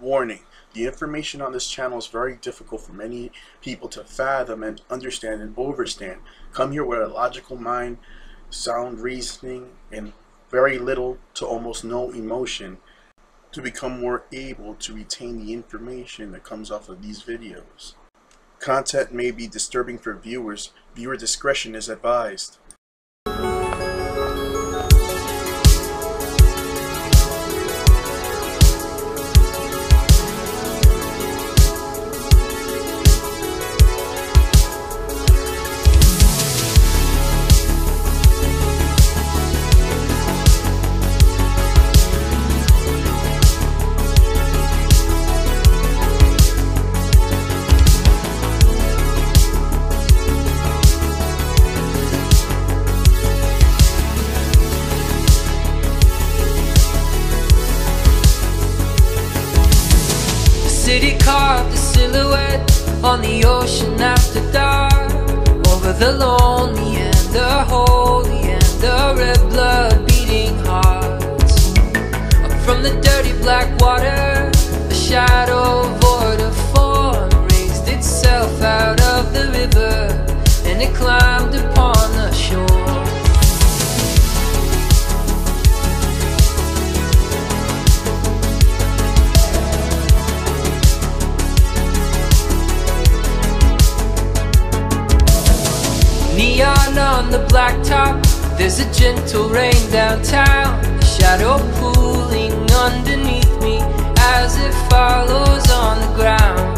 Warning: the information on this channel is very difficult for many people to fathom and understand and overstand. Come here with a logical mind, sound reasoning, and very little to almost no emotion to become more able to retain the information that comes off of these videos. Content may be disturbing for viewers. Viewer discretion is advised. City carved a silhouette on the ocean after dark, over the lonely and the holy and the red blood beating hearts. Up from the dirty black water, a shadow void of form raised itself out of the river, and it climbed upon the shore. Neon on the blacktop, there's a gentle rain downtown, a shadow pooling underneath me as it follows on the ground.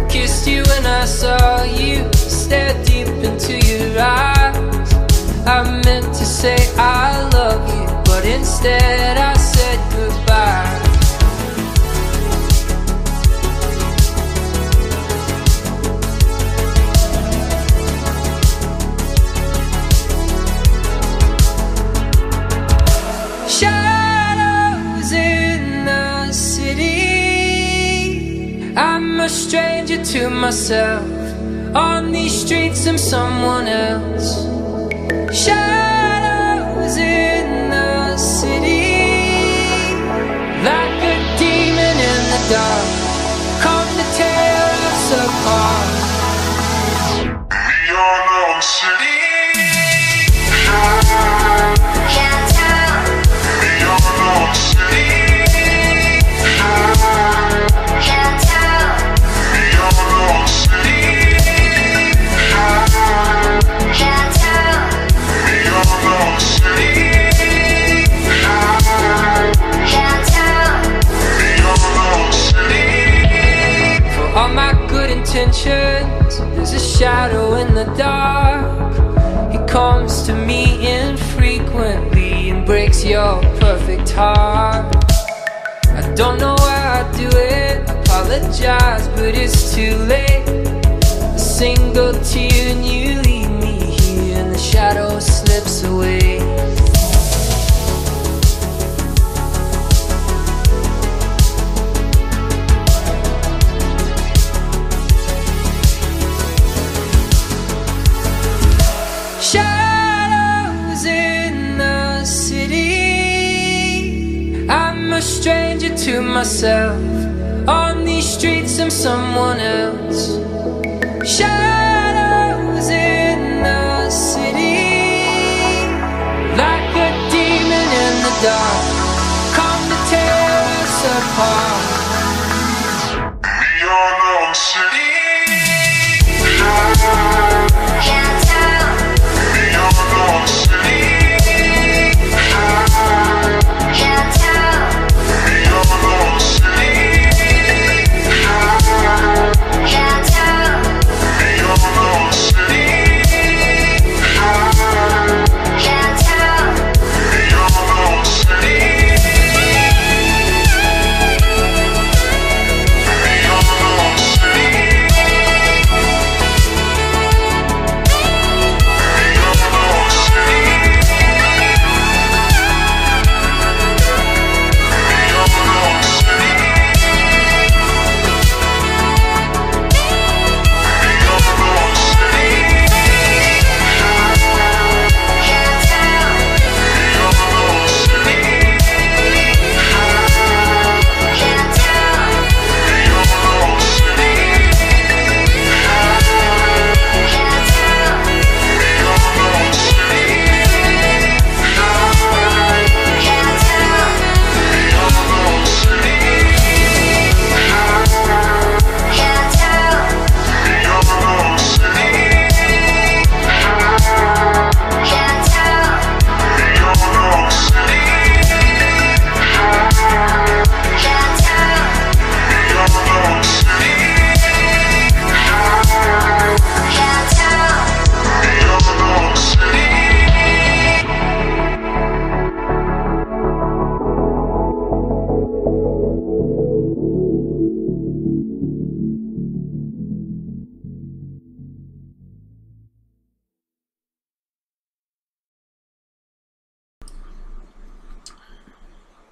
Kissed you when I saw you, stared deep into your eyes. I meant to say I love you, but instead I said goodbye. Shadows in the city, I'm a stranger to myself. On these streets I'm someone else. Shadows in the city, like a demon in the dark, come to tear us apart. Neon city. There's a shadow in the dark. It comes to me infrequently and breaks your perfect heart. I don't know why I do it, apologize, but it's too late. A single tear and you leave me here, and the shadow slips away. Shadows in the city, I'm a stranger to myself. On these streets I'm someone else. Shadows in the city, like a demon in the dark, come to tear us apart. Neon city. City.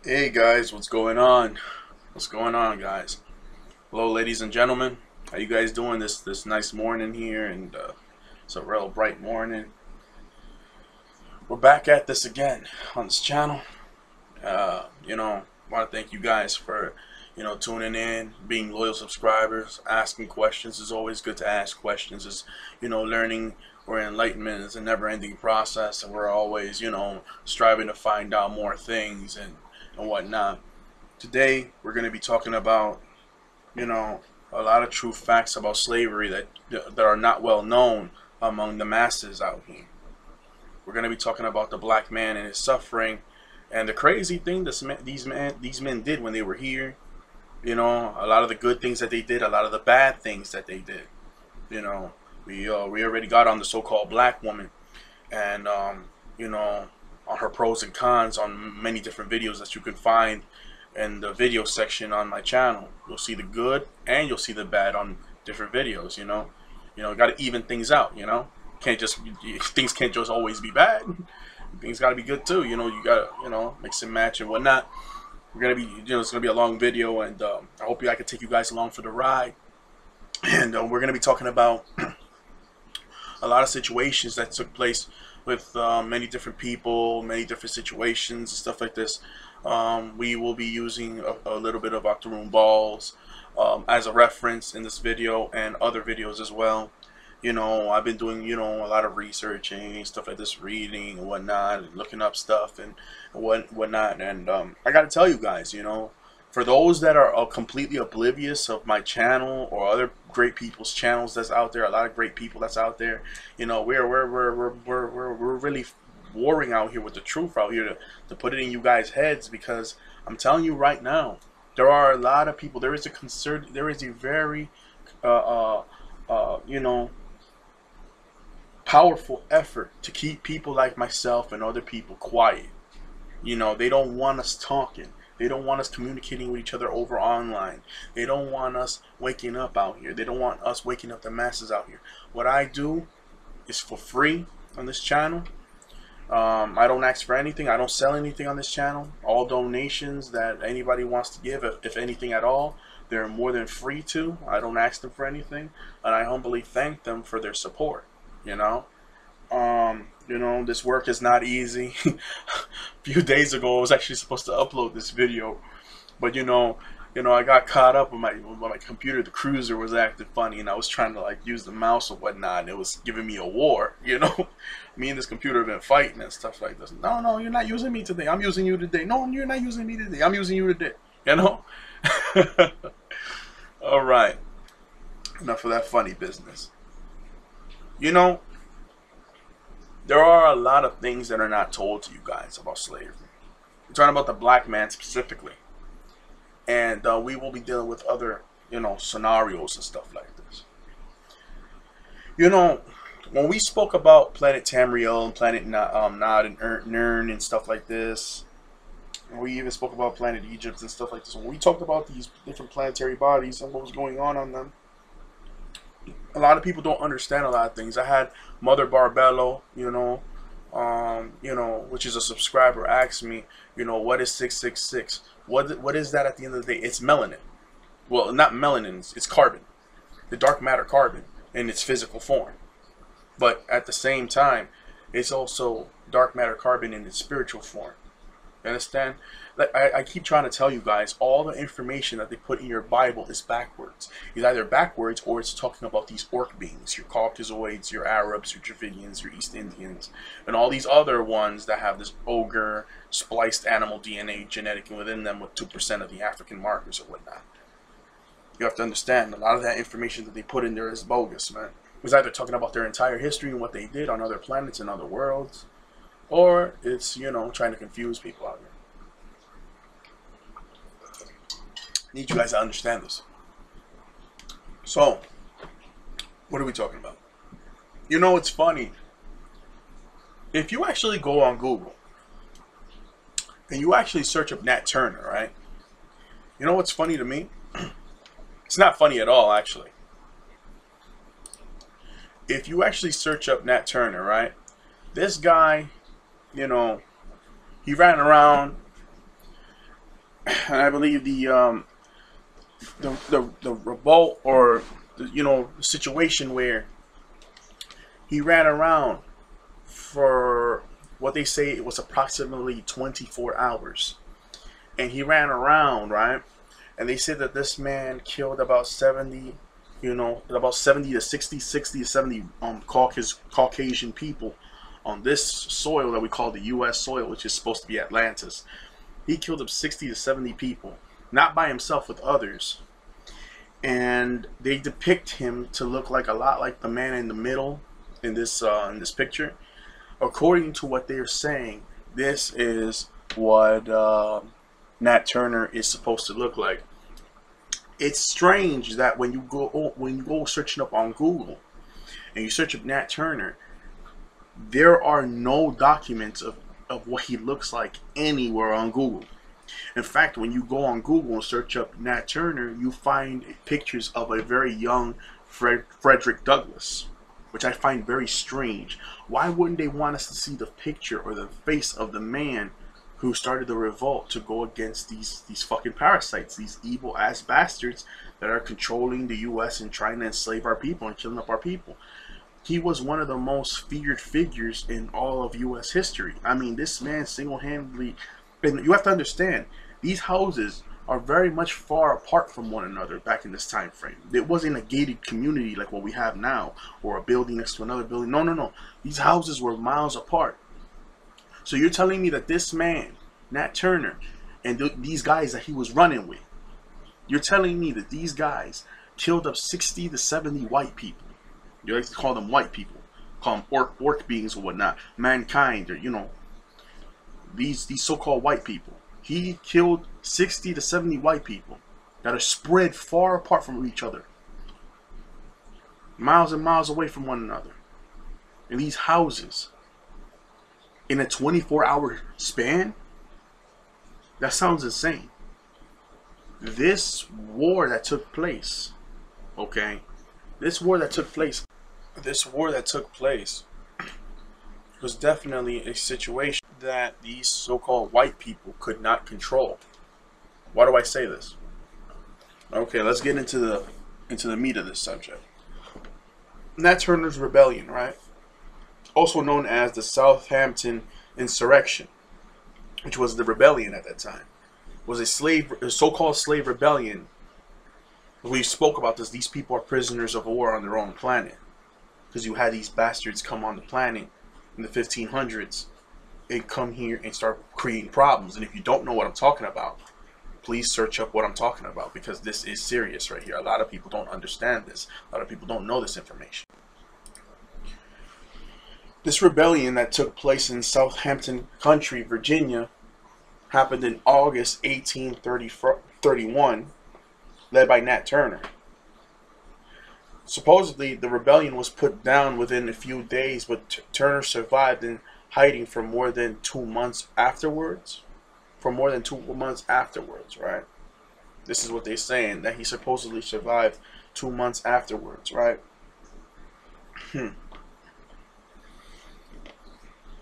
Hey guys, what's going on? What's going on, guys? Hello, ladies and gentlemen. How you guys doing this nice morning here? And it's a real bright morning. We're back at this again on this channel. Want to thank you guys for tuning in, being loyal subscribers, asking questions. It's always good to ask questions. It's learning or enlightenment is a never-ending process, and we're always striving to find out more things and whatnot. Today we're going to be talking about a lot of true facts about slavery that are not well known among the masses out here. We're going to be talking about the black man and his suffering, and the crazy thing these men did when they were here. A lot of the good things that they did, a lot of the bad things that they did. We already got on the so-called black woman, and on her pros and cons on many different videos that you can find in the video section on my channel. You'll see the good and you'll see the bad on different videos. Got to even things out. Things can't just always be bad. Things got to be good too. You got to mix and match and whatnot. We're gonna be it's gonna be a long video, and I hope I can take you guys along for the ride. And we're gonna be talking about a lot of situations that took place with many different people, many different situations and stuff like this. We will be using a little bit of Octoroon balls as a reference in this video and other videos as well. I've been doing a lot of researching, stuff like this, reading and whatnot, and looking up stuff and whatnot. And I gotta tell you guys, for those that are completely oblivious of my channel or other great people's channels that's out there, a lot of great people that's out there, we're really warring out here with the truth out here to put it in you guys' heads, because I'm telling you right now, there are a lot of people. There is a very powerful effort to keep people like myself and other people quiet. They don't want us talking. They don't want us communicating with each other over online. They don't want us waking up out here. They don't want us waking up the masses out here. What I do is for free on this channel. I don't ask for anything. I don't sell anything on this channel. All donations that anybody wants to give, if anything at all, they're more than free to. I don't ask them for anything, and I humbly thank them for their support. This work is not easy. A few days ago I was actually supposed to upload this video, but I got caught up with my computer. The cruiser was acting funny, and I was trying to use the mouse or whatnot, and it was giving me a war. Me and this computer have been fighting and stuff like this. No, you're not using me today. I'm using you today. No, you're not using me today. I'm using you today. All right, enough of that funny business. There are a lot of things that are not told to you guys about slavery. We're talking about the black man specifically. And we will be dealing with other, scenarios and stuff like this. When we spoke about Planet Tamriel and Planet Nod and Nern and stuff like this, and we even spoke about Planet Egypt and stuff like this, when we talked about these different planetary bodies and what was going on them, a lot of people don't understand a lot of things. I had Mother Barbello, which is a subscriber, ask me, what is 666? What is that at the end of the day? It's melanin. Well, not melanin, it's carbon. The dark matter carbon in its physical form. But at the same time, it's also dark matter carbon in its spiritual form. You understand? I keep trying to tell you guys, all the information that they put in your Bible is backwards. It's either backwards or it's talking about these orc beings, your Caucasoids, your Arabs, your Dravidians, your East Indians, and all these other ones that have this ogre, spliced animal DNA genetic within them with 2% of the African markers or whatnot. You have to understand, a lot of that information that they put in there is bogus, man. It's either talking about their entire history and what they did on other planets and other worlds, or it's, trying to confuse people out there. I need you guys to understand this. So, what are we talking about? It's funny. If you actually go on Google and you actually search up Nat Turner, right? What's funny to me? It's not funny at all, actually. If you actually search up Nat Turner, right? This guy, he ran around and I believe the revolt, or the situation where he ran around for what they say it was approximately 24 hours, and he ran around, right? And they said that this man killed about 70, about 70 to 60 to 70 Caucasian people on this soil that we call the U.S. soil, which is supposed to be Atlantis. He killed up 60 to 70 people, not by himself, with others. And they depict him to look like a lot like the man in the middle in this picture. According to what they're saying, this is what Nat Turner is supposed to look like. It's strange that when you go searching up on Google and you search up Nat Turner, there are no documents of what he looks like anywhere on Google. In fact, when you go on Google and search up Nat Turner, you find pictures of a very young Frederick Douglass, which I find very strange. Why wouldn't they want us to see the picture or the face of the man who started the revolt to go against these fucking parasites, these evil ass bastards that are controlling the U.S. and trying to enslave our people and killing up our people? He was one of the most feared figures in all of U.S. history. I mean, this man single-handedly, and you have to understand, these houses are very much far apart from one another back in this time frame. It wasn't a gated community like what we have now, or a building next to another building. No, no, no. These houses were miles apart. So you're telling me that this man, Nat Turner, and these guys that he was running with, you're telling me that these guys killed up 60 to 70 white people. You like to call them white people, call them orc beings or whatnot, mankind, or these so-called white people. He killed 60 to 70 white people that are spread far apart from each other, miles and miles away from one another, in these houses, in a 24-hour span. That sounds insane. This war that took place, okay, this war that took place was definitely a situation that these so-called white people could not control. Why do I say this? Okay, let's get into the meat of this subject. Nat Turner's rebellion, right? Also known as the Southampton Insurrection, which was the rebellion at that time, was a so-called slave rebellion. We spoke about this. These people are prisoners of war on their own planet, because you had these bastards come on the planet in the 1500s and come here and start creating problems. And if you don't know what I'm talking about, please search up what I'm talking about, because this is serious right here. A lot of people don't understand this. A lot of people don't know this information. This rebellion that took place in Southampton Country, Virginia, happened in August 1831, led by Nat Turner. Supposedly, the rebellion was put down within a few days, but Turner survived in hiding for more than 2 months afterwards. Right? This is what they're saying, that he supposedly survived 2 months afterwards, right?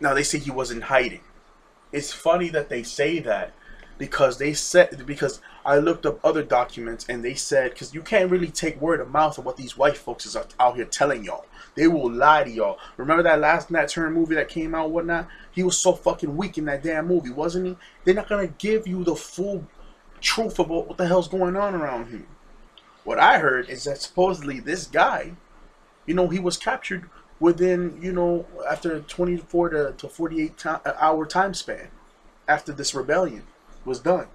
Now, they say he was in hiding. It's funny that they say that, because I looked up other documents and they said, because you can't really take word of mouth of what these white folks is out here telling y'all. They will lie to y'all. Remember that last Nat Turner movie that came out and whatnot? He was so fucking weak in that damn movie, wasn't he? They're not going to give you the full truth about what the hell's going on around here. What I heard is that supposedly this guy, he was captured within, after a 24 to 48 hour time span after this rebellion was done.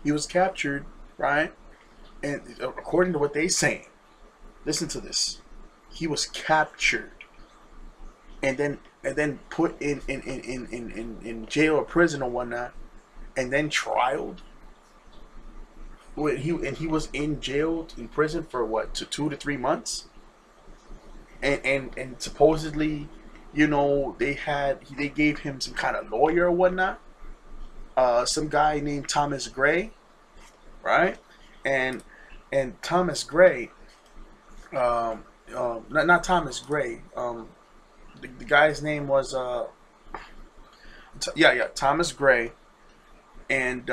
He was captured, right? And according to what they saying, listen to this. He was captured and then put in jail or prison or whatnot, and then trialed. He was in jail, in prison for what, 2 to 3 months, and supposedly, they gave him some kind of lawyer or whatnot. Some guy named Thomas Gray, right? And Thomas Gray, not Thomas Gray. The guy's name was Thomas Gray. and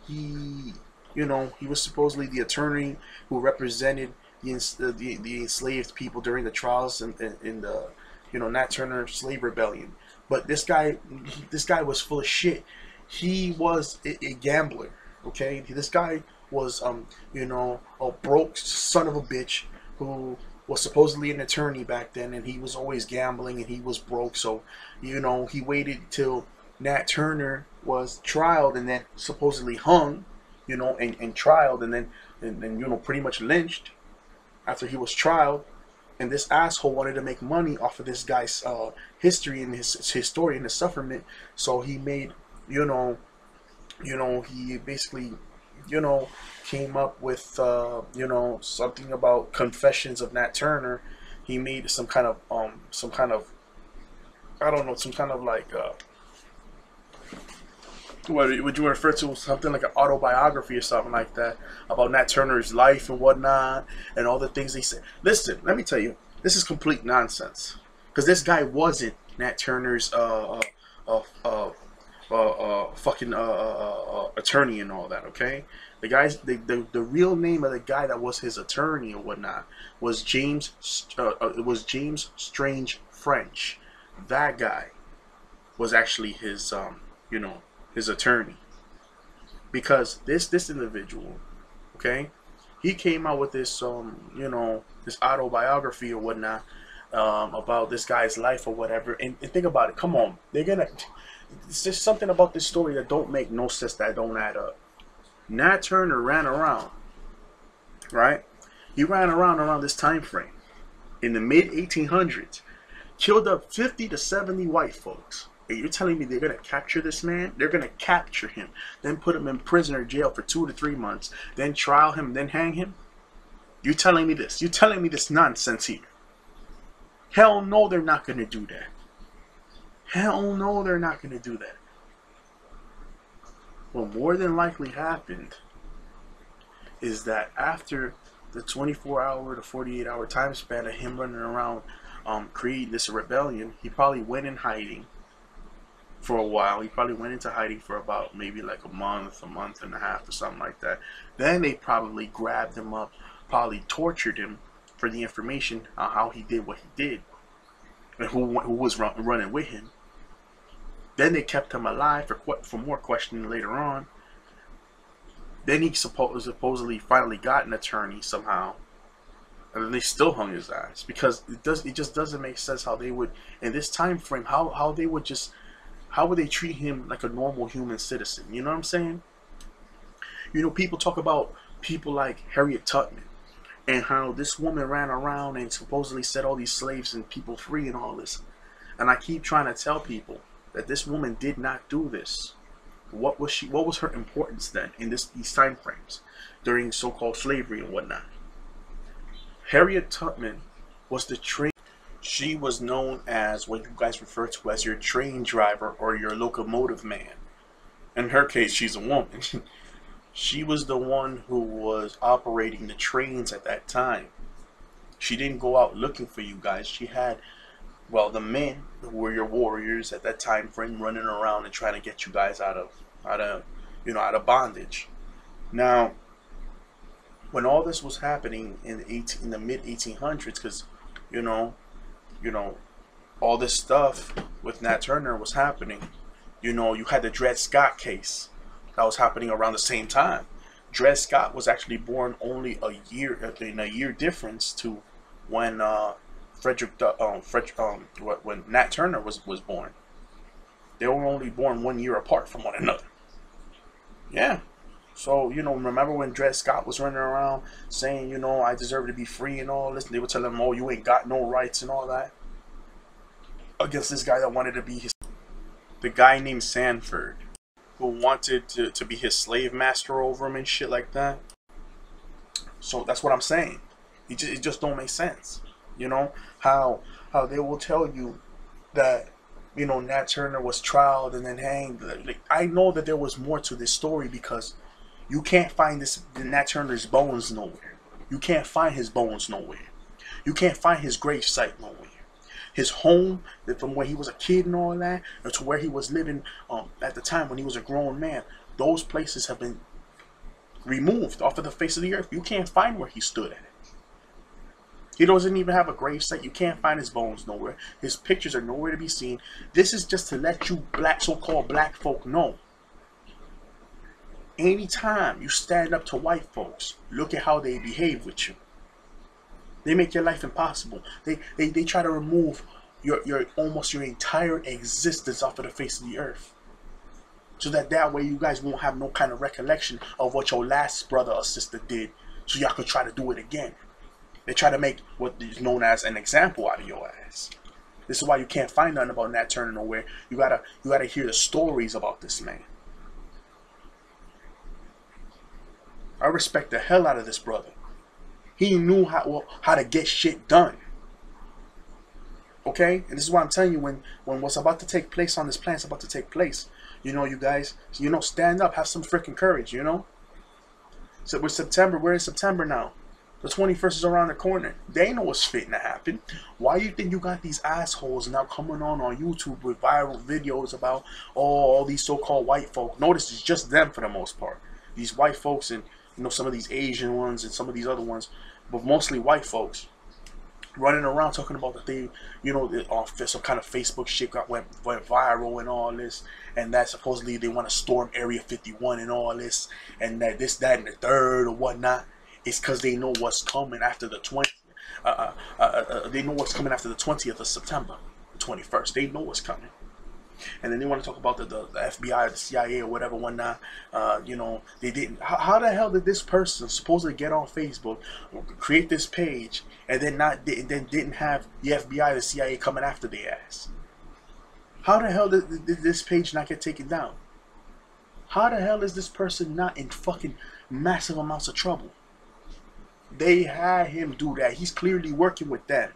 he, he was supposedly the attorney who represented the enslaved people during the trials in the, Nat Turner slave rebellion. But this guy was full of shit. He was a gambler. Okay, this guy was a broke son of a bitch who was supposedly an attorney back then, and he was always gambling, and he was broke. So he waited till Nat Turner was trialed and then supposedly hung, and trialed and then pretty much lynched after he was trialed. And this asshole wanted to make money off of this guy's history and his story and his sufferment. So he made, he basically, came up with, something about Confessions of Nat Turner. He made some kind of, I don't know, some kind of like, what would you refer to, something like an autobiography or something like that about Nat Turner's life and whatnot and all the things they said. Listen, let me tell you, this is complete nonsense, because this guy wasn't Nat Turner's fucking attorney and all that. Okay, the real name of the guy that was his attorney or whatnot was James Strange French. That guy was actually his his attorney, because this individual, okay, he came out with this this autobiography or whatnot about this guy's life or whatever. And think about it. Come on, it's just something about this story that don't make no sense, that don't add up. Nat Turner ran around, right? He ran around this time frame in the mid 1800s, killed up 50 to 70 white folks. And you're telling me they're going to capture this man? They're going to capture him, then put him in prison or jail for 2 to 3 months, then trial him, then hang him? You telling me this? You telling me this nonsense here? Hell no, they're not going to do that. Hell no, they're not going to do that. What more than likely happened is that after the 24-hour to 48-hour time span of him running around creating this rebellion, he probably went in hiding for a while. He probably went into hiding for about maybe like a month and a half or something like that. Then they probably grabbed him up, probably tortured him for the information on how he did what he did and who was running with him. Then they kept him alive for more questioning later on. Then he supposedly finally got an attorney somehow, and then they still hung his ass, because it just doesn't make sense how they would, in this time frame, how would they treat him like a normal human citizen? You know what I'm saying? People talk about people like Harriet Tubman and how this woman ran around and supposedly set all these slaves and people free and all this. And I keep trying to tell people that this woman did not do this. What was her importance then in these time frames during so-called slavery and whatnot? Harriet Tubman was the train. She was known as what you guys refer to as your train driver or your locomotive man. In her case, she's a woman. She was the one who was operating the trains at that time. She didn't go out looking for you guys. She had, well, the men who were your warriors at that time frame running around and trying to get you guys out of bondage. Now, when all this was happening in the mid 1800s, because all this stuff with Nat Turner was happening. You had the Dred Scott case that was happening around the same time. Dred Scott was actually born only a year difference to when when Nat Turner was born. They were only born 1 year apart from one another. Yeah. So, remember when Dred Scott was running around saying, I deserve to be free and all this? And they would tell him, oh, you ain't got no rights and all that. Against this guy that wanted to be the guy named Sanford, who wanted to be his slave master over him and shit like that. So that's what I'm saying. It just don't make sense. How they will tell you that, Nat Turner was trialed and then hanged. Like, I know that there was more to this story, because you can't find Nat Turner's bones nowhere. You can't find his bones nowhere. You can't find his grave site nowhere. His home, from where he was a kid and all that, to where he was living at the time when he was a grown man, those places have been removed off of the face of the earth. You can't find where he stood at. He doesn't even have a gravesite. You can't find his bones nowhere. His pictures are nowhere to be seen. This is just to let you so-called black folk know. Anytime you stand up to white folks, look at how they behave with you. They make your life impossible. They try to remove your almost your entire existence off of the face of the earth. So that way you guys won't have no kind of recollection of what your last brother or sister did. So y'all could try to do it again. They try to make what is known as an example out of your ass. This is why you can't find nothing about Nat Turner nowhere. You gotta hear the stories about this man. I respect the hell out of this brother. He knew how to get shit done. Okay? And this is why I'm telling you, when what's about to take place on this planet is about to take place, you know, you guys, you know, stand up, have some freaking courage, you know? So we're September, we're in September now. The 21st is around the corner. They know what's fitting to happen. Why you think you got these assholes now coming on YouTube with viral videos about all these so-called white folk? Notice it's just them for the most part. These white folks and, you know, some of these Asian ones and some of these other ones, but mostly white folks running around talking about that they, you know, some kind of Facebook shit went viral and all this, and that supposedly they want to storm Area 51 and all this, and that this, that, and the third or whatnot. It's because they know what's coming after the 20th. They know what's coming after the 20th of September, the 21st. They know what's coming. And then they want to talk about the FBI, the CIA, or whatever, whatnot. You know, they didn't. How the hell did this person supposedly get on Facebook, create this page, and then didn't have the FBI, the CIA coming after their ass? How the hell did this page not get taken down? How the hell is this person not in fucking massive amounts of trouble? They had him do that. He's clearly working with them.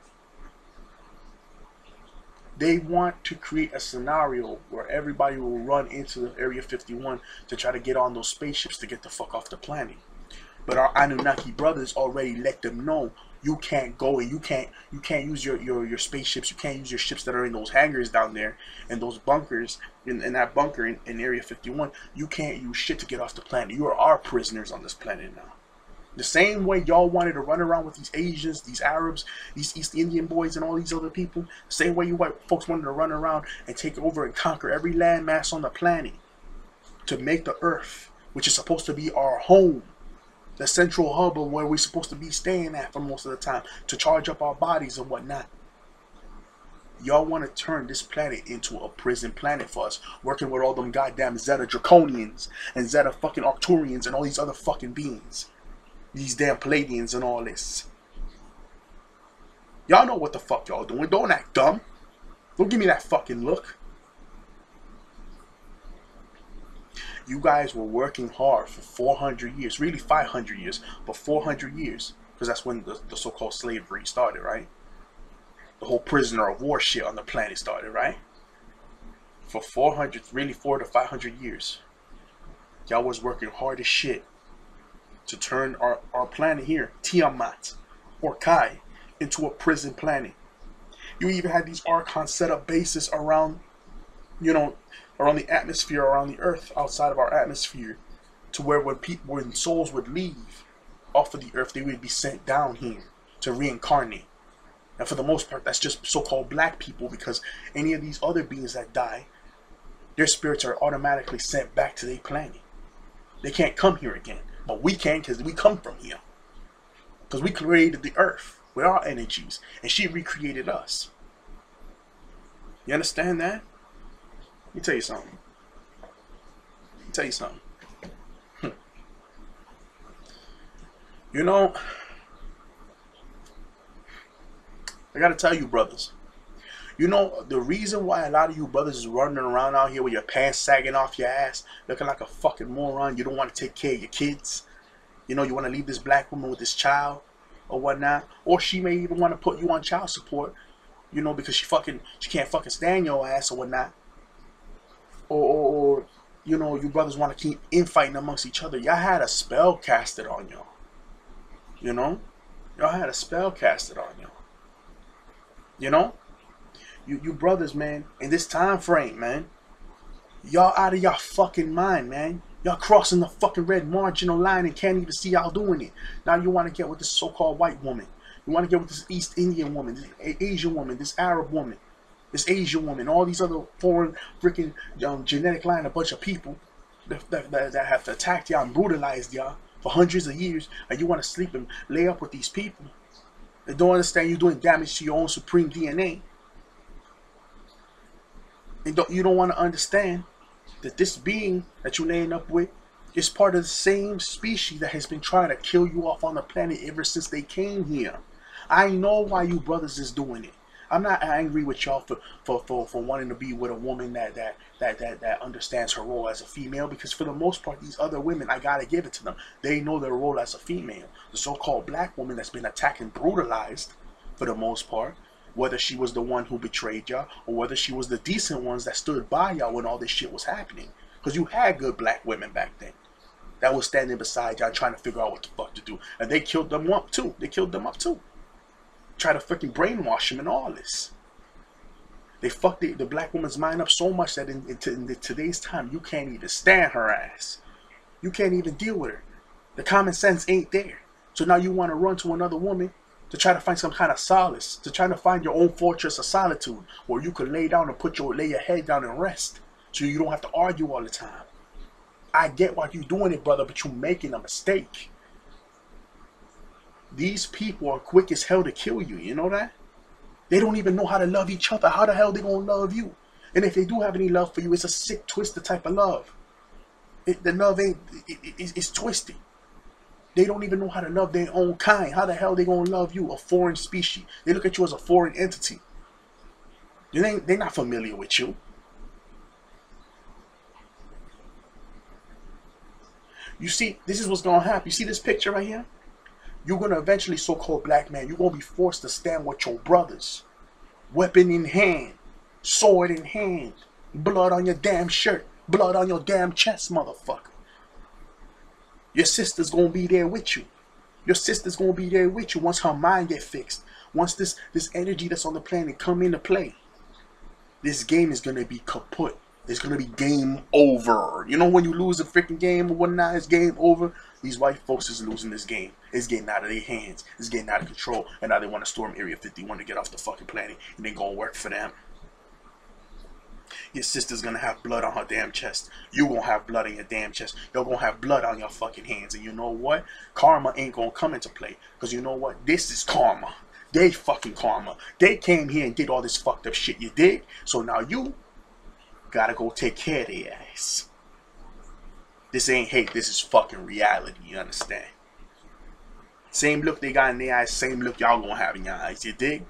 They want to create a scenario where everybody will run into Area 51 to try to get on those spaceships to get the fuck off the planet. But our Anunnaki brothers already let them know you can't go, and you can't use your spaceships. You can't use your ships that are in those hangars down there and those bunkers in that bunker in Area 51. You can't use shit to get off the planet. You are our prisoners on this planet now. The same way y'all wanted to run around with these Asians, these Arabs, these East Indian boys, and all these other people, the same way you white folks wanted to run around and take over and conquer every landmass on the planet to make the Earth, which is supposed to be our home, the central hub of where we're supposed to be staying at for most of the time, to charge up our bodies and whatnot. Y'all want to turn this planet into a prison planet for us, working with all them goddamn Zeta Draconians and Zeta fucking Arcturians and all these other fucking beings. These damn Palladians and all this. Y'all know what the fuck y'all doing. Don't act dumb. Don't give me that fucking look. You guys were working hard for 400 years. Really 500 years. But 400 years. Because that's when the so-called slavery started, right? The whole prisoner of war shit on the planet started, right? For 400, really 400 to 500 years. Y'all was working hard as shit to turn our planet here, Tiamat, or Kai, into a prison planet. You even had these archons set up bases around, you know, around the atmosphere, around the earth, outside of our atmosphere, to where when souls would leave off of the earth, they would be sent down here to reincarnate. And for the most part, that's just so-called black people, because any of these other beings that die, their spirits are automatically sent back to their planet. They can't come here again. But we can, because we come from here. Because we created the earth with our energies. And she recreated us. You understand that? Let me tell you something. You know, I gotta tell you, brothers. You know, the reason why a lot of you brothers is running around out here with your pants sagging off your ass, looking like a fucking moron, you don't want to take care of your kids. You know, you want to leave this black woman with this child or whatnot. Or she may even want to put you on child support, you know, because she can't fucking stand your ass or whatnot. Or you know, you brothers want to keep infighting amongst each other. Y'all had a spell casted on y'all. You know? Y'all had a spell casted on y'all. You know? You brothers, man, in this time frame, man, y'all out of y'all fucking mind, man. Y'all crossing the fucking red marginal line and can't even see y'all doing it. Now you want to get with this so-called white woman. You want to get with this East Indian woman, this Asian woman, this Arab woman, this Asian woman, all these other foreign freaking genetic line, a bunch of people that have attacked y'all and brutalized y'all for hundreds of years, and you want to sleep and lay up with these people. They don't understand you're doing damage to your own supreme DNA. And you don't want to understand that this being that you're laying up with is part of the same species that has been trying to kill you off on the planet ever since they came here. I know why you brothers is doing it. I'm not angry with y'all for wanting to be with a woman that understands her role as a female, because for the most part, these other women, I gotta give it to them, they know their role as a female. The so-called black woman that's been attacked and brutalized, for the most part, whether she was the one who betrayed y'all or whether she was the decent ones that stood by y'all when all this shit was happening. Because you had good black women back then that was standing beside y'all trying to figure out what the fuck to do. And they killed them up too. They killed them up too. Try to freaking brainwash them and all this. They fucked the black woman's mind up so much that in today's time, you can't even stand her ass. You can't even deal with her. The common sense ain't there. So now you want to run to another woman to try to find some kind of solace, to try to find your own fortress of solitude where you could lay down and lay your head down and rest so you don't have to argue all the time. I get why you're doing it, brother, but you're making a mistake. These people are quick as hell to kill you, you know that? They don't even know how to love each other. How the hell they gonna love you? And if they do have any love for you, it's a sick, twisted type of love. The love ain't, it's twisted. They don't even know how to love their own kind. How the hell they gonna love you, a foreign species? They look at you as a foreign entity. They're not familiar with you. You see, this is what's gonna happen. You see this picture right here? You're gonna eventually, so-called black man, you're gonna be forced to stand with your brothers. Weapon in hand, sword in hand, blood on your damn shirt, blood on your damn chest, motherfucker. Your sister's gonna be there with you. Your sister's gonna be there with you once her mind get fixed. Once this energy that's on the planet come into play. This game is gonna be kaput. It's gonna be game over. You know when you lose a freaking game or whatnot, it's game over. These white folks is losing this game. It's getting out of their hands. It's getting out of control. And now they want to storm Area 51 to get off the fucking planet. And they gonna work for them. Your sister's gonna have blood on her damn chest. You gonna have blood on your damn chest. You're gonna have blood on your fucking hands. And you know what? Karma ain't gonna come into play. Because you know what? This is karma. They fucking karma. They came here and did all this fucked up shit you did. So now you gotta go take care of their ass. This ain't hate. This is fucking reality. You understand? Same look they got in their eyes. Same look y'all gonna have in your eyes. You dig?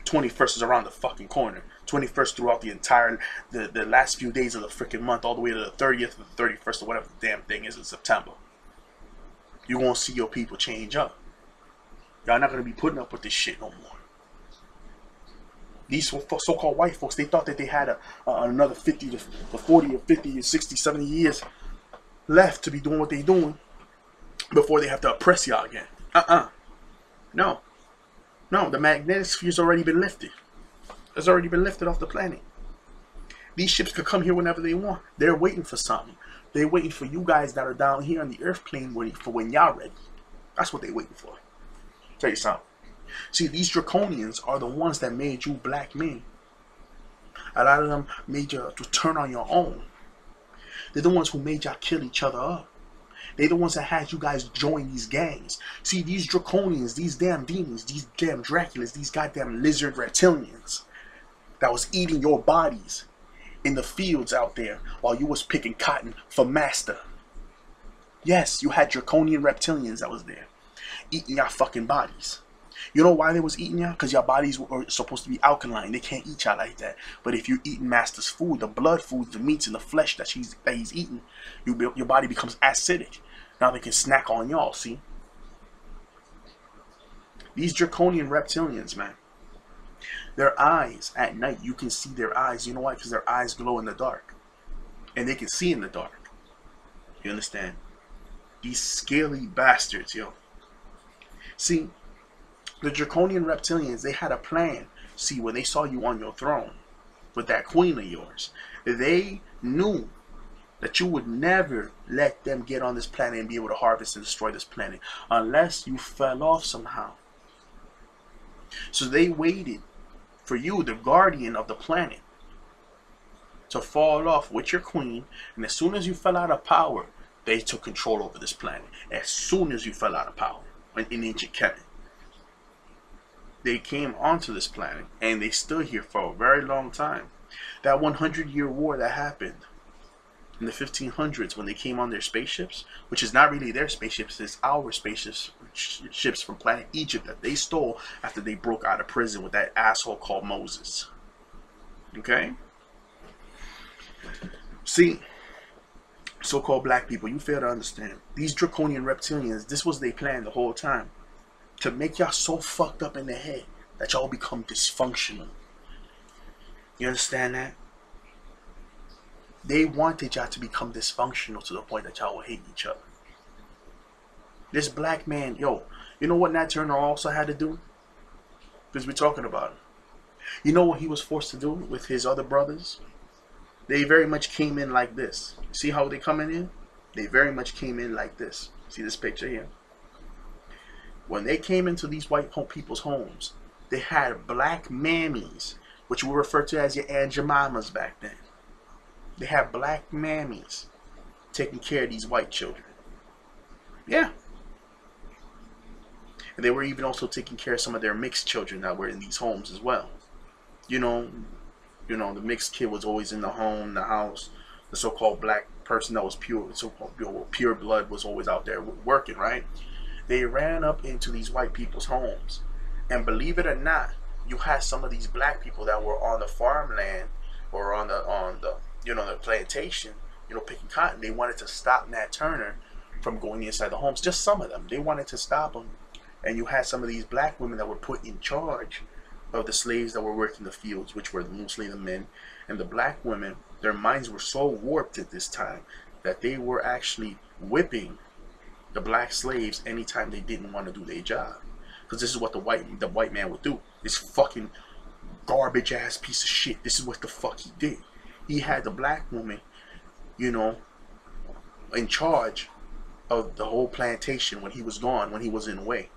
21st is around the fucking corner. 21st throughout the entire, the last few days of the freaking month, all the way to the 30th or the 31st or whatever the damn thing is in September. You're gonna see your people change up. Y'all not gonna be putting up with this shit no more. These so-called white folks, they thought that they had another 50 to 40 or 50 or 60, 70 years left to be doing what they're doing before they have to oppress y'all again. No. No, the magnetosphere's already been lifted. It's already been lifted off the planet. These ships could come here whenever they want. They're waiting for something. They're waiting for you guys that are down here on the earth plane waiting for when y'all ready. That's what they're waiting for. Tell you something. See, these draconians are the ones that made you black men. A lot of them made you to turn on your own. They're the ones who made y'all kill each other up. They're the ones that had you guys join these gangs. See, these draconians, these damn demons, these damn Draculas, these goddamn lizard reptilians that was eating your bodies in the fields out there while you was picking cotton for master. Yes, you had draconian reptilians that was there eating your fucking bodies. You know why they was eating y'all? Because your bodies were supposed to be alkaline. They can't eat y'all like that. But if you're eating master's food, the blood foods, the meats and the flesh that he's eating, your body becomes acidic. Now they can snack on y'all, see? These draconian reptilians, man. Their eyes, at night, you can see their eyes. You know why? Because their eyes glow in the dark. And they can see in the dark. You understand? These scaly bastards, yo. See, the draconian reptilians, they had a plan. See, when they saw you on your throne with that queen of yours, they knew that you would never let them get on this planet and be able to harvest and destroy this planet unless you fell off somehow. So they waited for you, the guardian of the planet, to fall off with your queen, and as soon as you fell out of power, they took control over this planet. As soon as you fell out of power in ancient Kemet, they came onto this planet, and they stood here for a very long time. That 100-year war that happened in the 1500s when they came on their spaceships, which is not really their spaceships, it's our spaceships from planet Egypt that they stole after they broke out of prison with that asshole called Moses. Okay? See, so-called black people, you fail to understand. These draconian reptilians, this was their plan the whole time. To make y'all so fucked up in the head that y'all become dysfunctional. You understand that? They wanted y'all to become dysfunctional to the point that y'all will hate each other. This black man, yo, you know what Nat Turner also had to do? Because we're talking about him. You know what he was forced to do with his other brothers? They very much came in like this. See how they coming in? They very much came in like this. See this picture here? When they came into these white people's homes, they had black mammies, which we refer to as your Aunt Jemimas back then. They had black mammies taking care of these white children. Yeah. And they were even also taking care of some of their mixed children that were in these homes as well. You know, the mixed kid was always in the home, the house. The so-called black person that was pure blood was always out there working, right? They ran up into these white people's homes, and believe it or not, you had some of these black people that were on the farmland or on the the plantation, picking cotton. They wanted to stop Nat Turner from going inside the homes. Just some of them, they wanted to stop him. And you had some of these black women that were put in charge of the slaves that were working the fields, which were mostly the men. And the black women, their minds were so warped at this time that they were actually whipping the black slaves anytime they didn't want to do their job. Because this is what the white man would do. This fucking garbage ass piece of shit. This is what the fuck he did. He had the black woman, in charge of the whole plantation when he was gone, when he was away.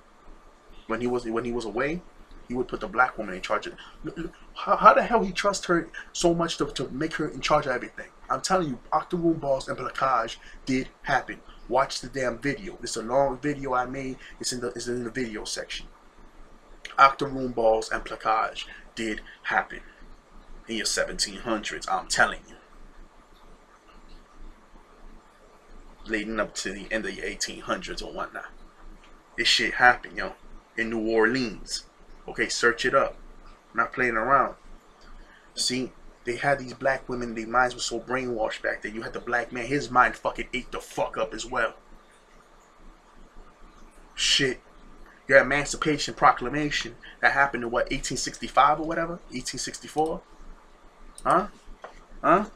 When he was away, he would put the black woman in charge of it. How the hell he trust her so much to make her in charge of everything? I'm telling you, octoroon balls and placage did happen. Watch the damn video. It's a long video I made. It's in the video section. Octoroon balls and placage did happen in your 1700s. I'm telling you. Leading up to the end of your 1800s or whatnot. This shit happened, yo. In New Orleans. Okay, search it up. I'm not playing around. See, they had these black women, their minds were so brainwashed back then. You had the black man, his mind fucking ate the fuck up as well. Shit. Your Emancipation Proclamation that happened in what, 1865 or whatever? 1864? Huh? Huh?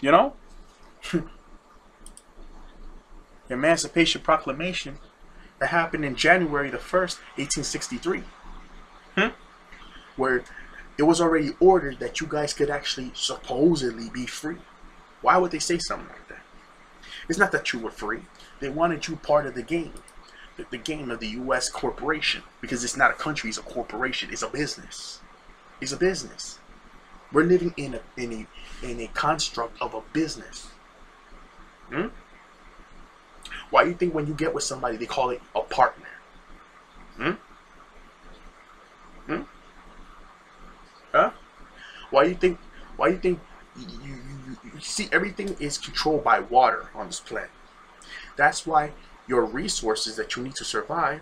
You know? The Emancipation Proclamation that happened in January the 1st, 1863. Where it was already ordered that you guys could actually supposedly be free. Why would they say something like that? It's not that you were free. They wanted you part of the game. The game of the U.S. corporation. Because it's not a country, it's a corporation. It's a business. It's a business. We're living in a construct of a business. Why do you think when you get with somebody, they call it a partner? Huh? Why do you think you see everything is controlled by water on this planet? That's why your resources that you need to survive,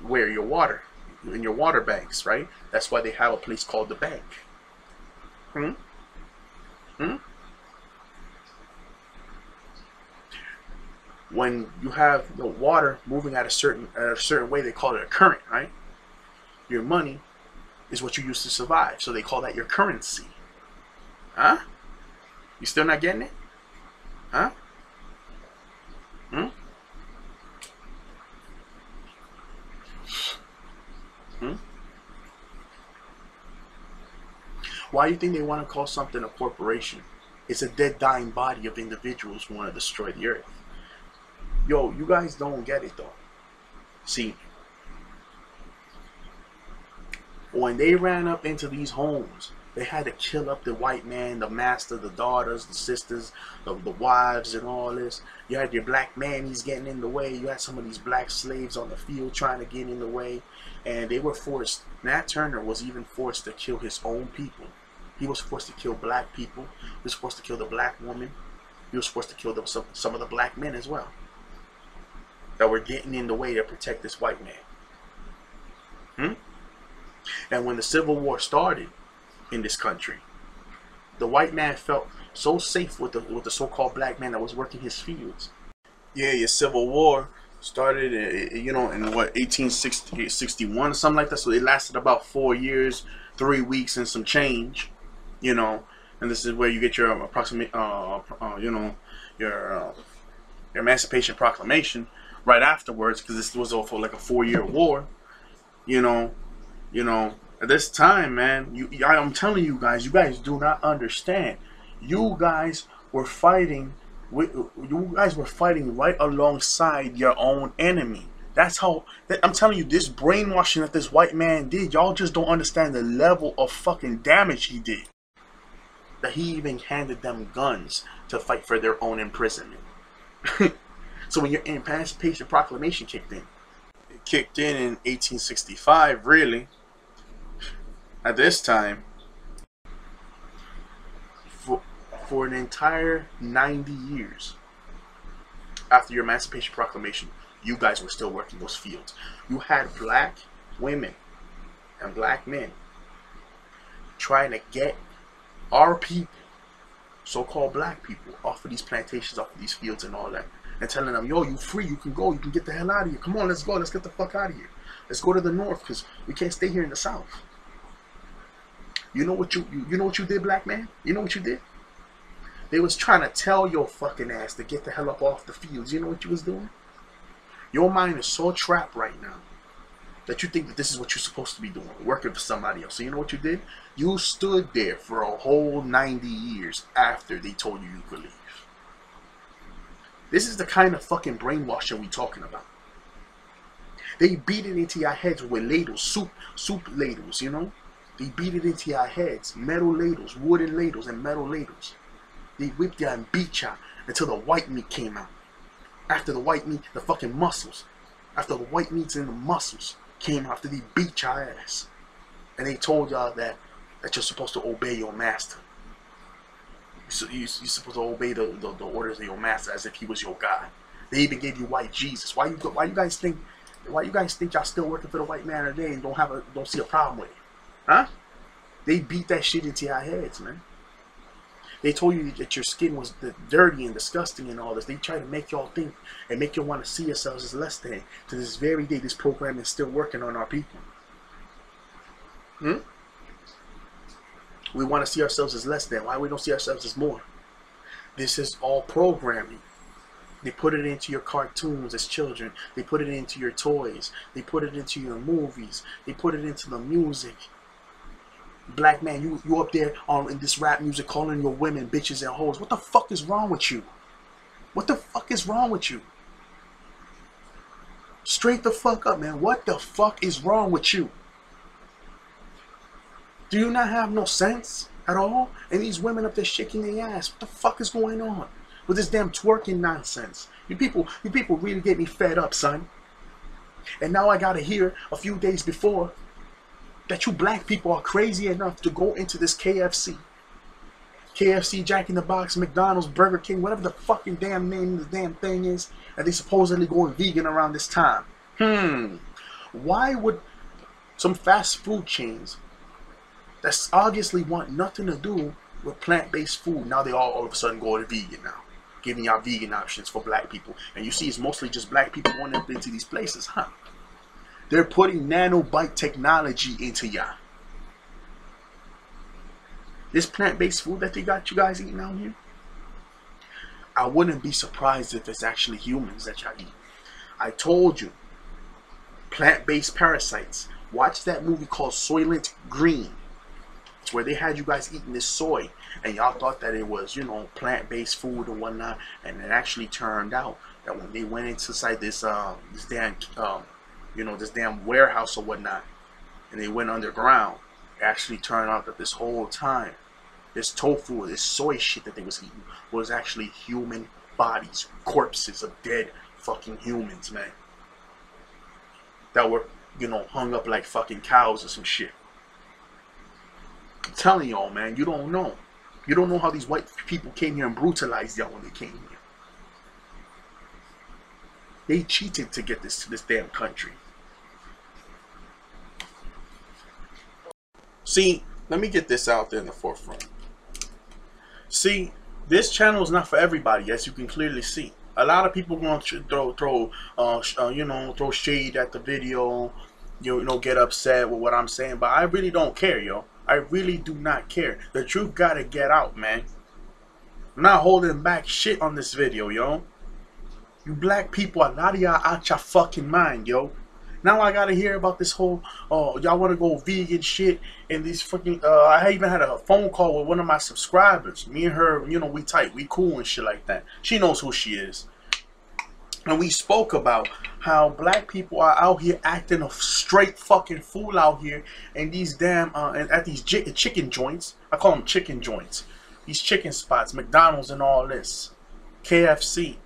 where your water, in your water banks, right? That's why they have a place called the bank. When you have the water moving at a certain way, they call it a current, right? Your money is what you use to survive, so they call that your currency. Huh? You still not getting it? Huh? Why do you think they want to call something a corporation? It's a dead, dying body of individuals who want to destroy the earth. Yo, you guys don't get it though. See, when they ran up into these homes, they had to kill up the white man, the master, the daughters, the sisters, the wives, and all this. You had your black man, he's getting in the way. You had some of these black slaves on the field trying to get in the way. And they were forced. Nat Turner was even forced to kill his own people. He was forced to kill black people. He was forced to kill the black woman. He was forced to kill some of the black men as well, that were getting in the way to protect this white man. And when the Civil War started in this country, the white man felt so safe with the so-called black man that was working his fields. Yeah, your Civil War started, you know, in what, 1861 or something like that. So it lasted about 4 years, 3 weeks, and some change, you know. And this is where you get your approximate, you know, your Emancipation Proclamation right afterwards, because this was also like a 4-year war, you know. At this time, man, I'm telling you guys do not understand. You guys were fighting right alongside your own enemy. That's how, I'm telling you, this brainwashing that this white man did, y'all just don't understand the level of fucking damage he did. That he even handed them guns to fight for their own imprisonment. So when your Emancipation Proclamation kicked in, it kicked in 1865, really. At this time, for an entire 90 years after your Emancipation Proclamation, you guys were still working those fields. You had black women and black men trying to get our people, so-called black people, off of these plantations, off of these fields and all that, and telling them, yo, you free, you can go, you can get the hell out of here. Come on, let's go, let's get the fuck out of here. Let's go to the north, because we can't stay here in the south. You know what you know what you did, black man? You know what you did? They was trying to tell your fucking ass to get the hell up off the fields. You know what you was doing? Your mind is so trapped right now that you think that this is what you're supposed to be doing, working for somebody else. So you know what you did? You stood there for a whole 90 years after they told you you could leave. This is the kind of fucking brainwashing we talking about. They beat it into your heads with ladles, soup ladles, you know? They beat it into your heads, metal ladles, wooden ladles, and metal ladles. They whipped you and beat you until the white meat came out. After the white meat, the fucking muscles. After the white meats and the muscles came after they beat your ass. And they told y'all that you're supposed to obey your master. So you're supposed to obey the orders of your master as if he was your God. They even gave you white Jesus. Why you guys think y'all still working for the white man today and don't see a problem with it? Huh? They beat that shit into your heads, man. They told you that your skin was dirty and disgusting and all this. They try to make y'all think and make you want to see yourselves as less than. To this very day, this program is still working on our people. We want to see ourselves as less than. Why we don't see ourselves as more? This is all programming. They put it into your cartoons as children. They put it into your toys. They put it into your movies. They put it into the music. Black man, you up there in this rap music calling your women bitches and hoes. What the fuck is wrong with you? What the fuck is wrong with you? Straight the fuck up, man. What the fuck is wrong with you? Do you not have no sense at all? And these women up there shaking their ass. What the fuck is going on with this damn twerking nonsense? You people really get me fed up, son. And now I gotta hear a few days before that you black people are crazy enough to go into this KFC, Jack in the Box, McDonald's, Burger King, whatever the fucking damn name of the damn thing is, and they supposedly going vegan around this time. Why would some fast food chains that's obviously want nothing to do with plant-based food, now they all of a sudden go to vegan now, giving y'all vegan options for black people? And you see it's mostly just black people going up into these places, huh? They're putting nanobite technology into y'all. This plant-based food that they got you guys eating out here, I wouldn't be surprised if it's actually humans that y'all eat. I told you, plant-based parasites. Watch that movie called Soylent Green. where they had you guys eating this soy, and y'all thought that it was, you know, plant-based food and whatnot, and it actually turned out that when they went inside this damn you know, this damn warehouse or whatnot, and they went underground, it actually turned out that this whole time, this tofu, this soy shit that they was eating was actually human bodies, corpses of dead fucking humans, man, that were, you know, hung up like fucking cows or some shit. I'm telling y'all, man, you don't know. You don't know how these white people came here and brutalized y'all when they came here. They cheated to get this to this damn country. See, let me get this out there in the forefront. See, this channel is not for everybody, as you can clearly see. A lot of people going to throw shade at the video, you know, get upset with what I'm saying, but I really don't care, yo. I really do not care. The truth gotta get out, man. I'm not holding back shit on this video, yo. You black people, a lot of y'all out your fucking mind, yo. Now I gotta hear about this whole, y'all wanna go vegan shit, and these fucking, I even had a phone call with one of my subscribers. Me and her, you know, we tight, we cool and shit like that. She knows who she is. And we spoke about how black people are out here acting a straight fucking fool out here, and these damn, at these chicken joints. I call them chicken joints. These chicken spots, McDonald's and all this, KFC.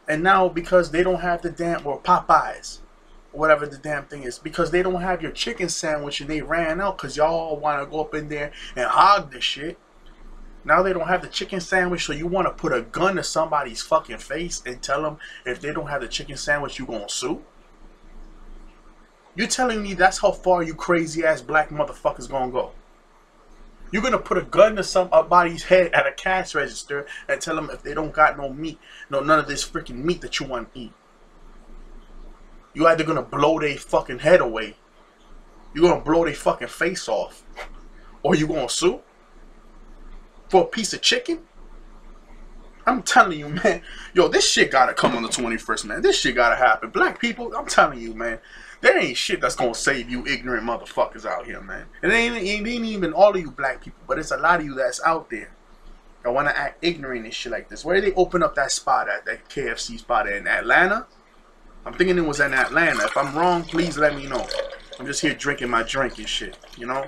And now because they don't have the damn, or Popeyes, whatever the damn thing is, because they don't have your chicken sandwich and they ran out because y'all want to go up in there and hog the shit. Now they don't have the chicken sandwich, so you want to put a gun to somebody's fucking face and tell them if they don't have the chicken sandwich, you gonna sue? You telling me that's how far you crazy ass black motherfuckers gonna go? You're gonna put a gun to somebody's head at a cash register and tell them if they don't got no meat, none of this freaking meat that you want to eat. You either gonna blow their fucking head away, you're gonna blow their fucking face off, or you gonna sue for a piece of chicken? I'm telling you, man. Yo, this shit gotta come on the 21st, man. This shit gotta happen. Black people, I'm telling you, man. There ain't shit that's gonna save you ignorant motherfuckers out here, man. It ain't even all of you black people, but it's a lot of you that's out there that wanna act ignorant and shit like this. Where did they open up that spot at, that KFC spot in Atlanta? I'm thinking it was in Atlanta. If I'm wrong, please let me know. I'm just here drinking my drink and shit, you know?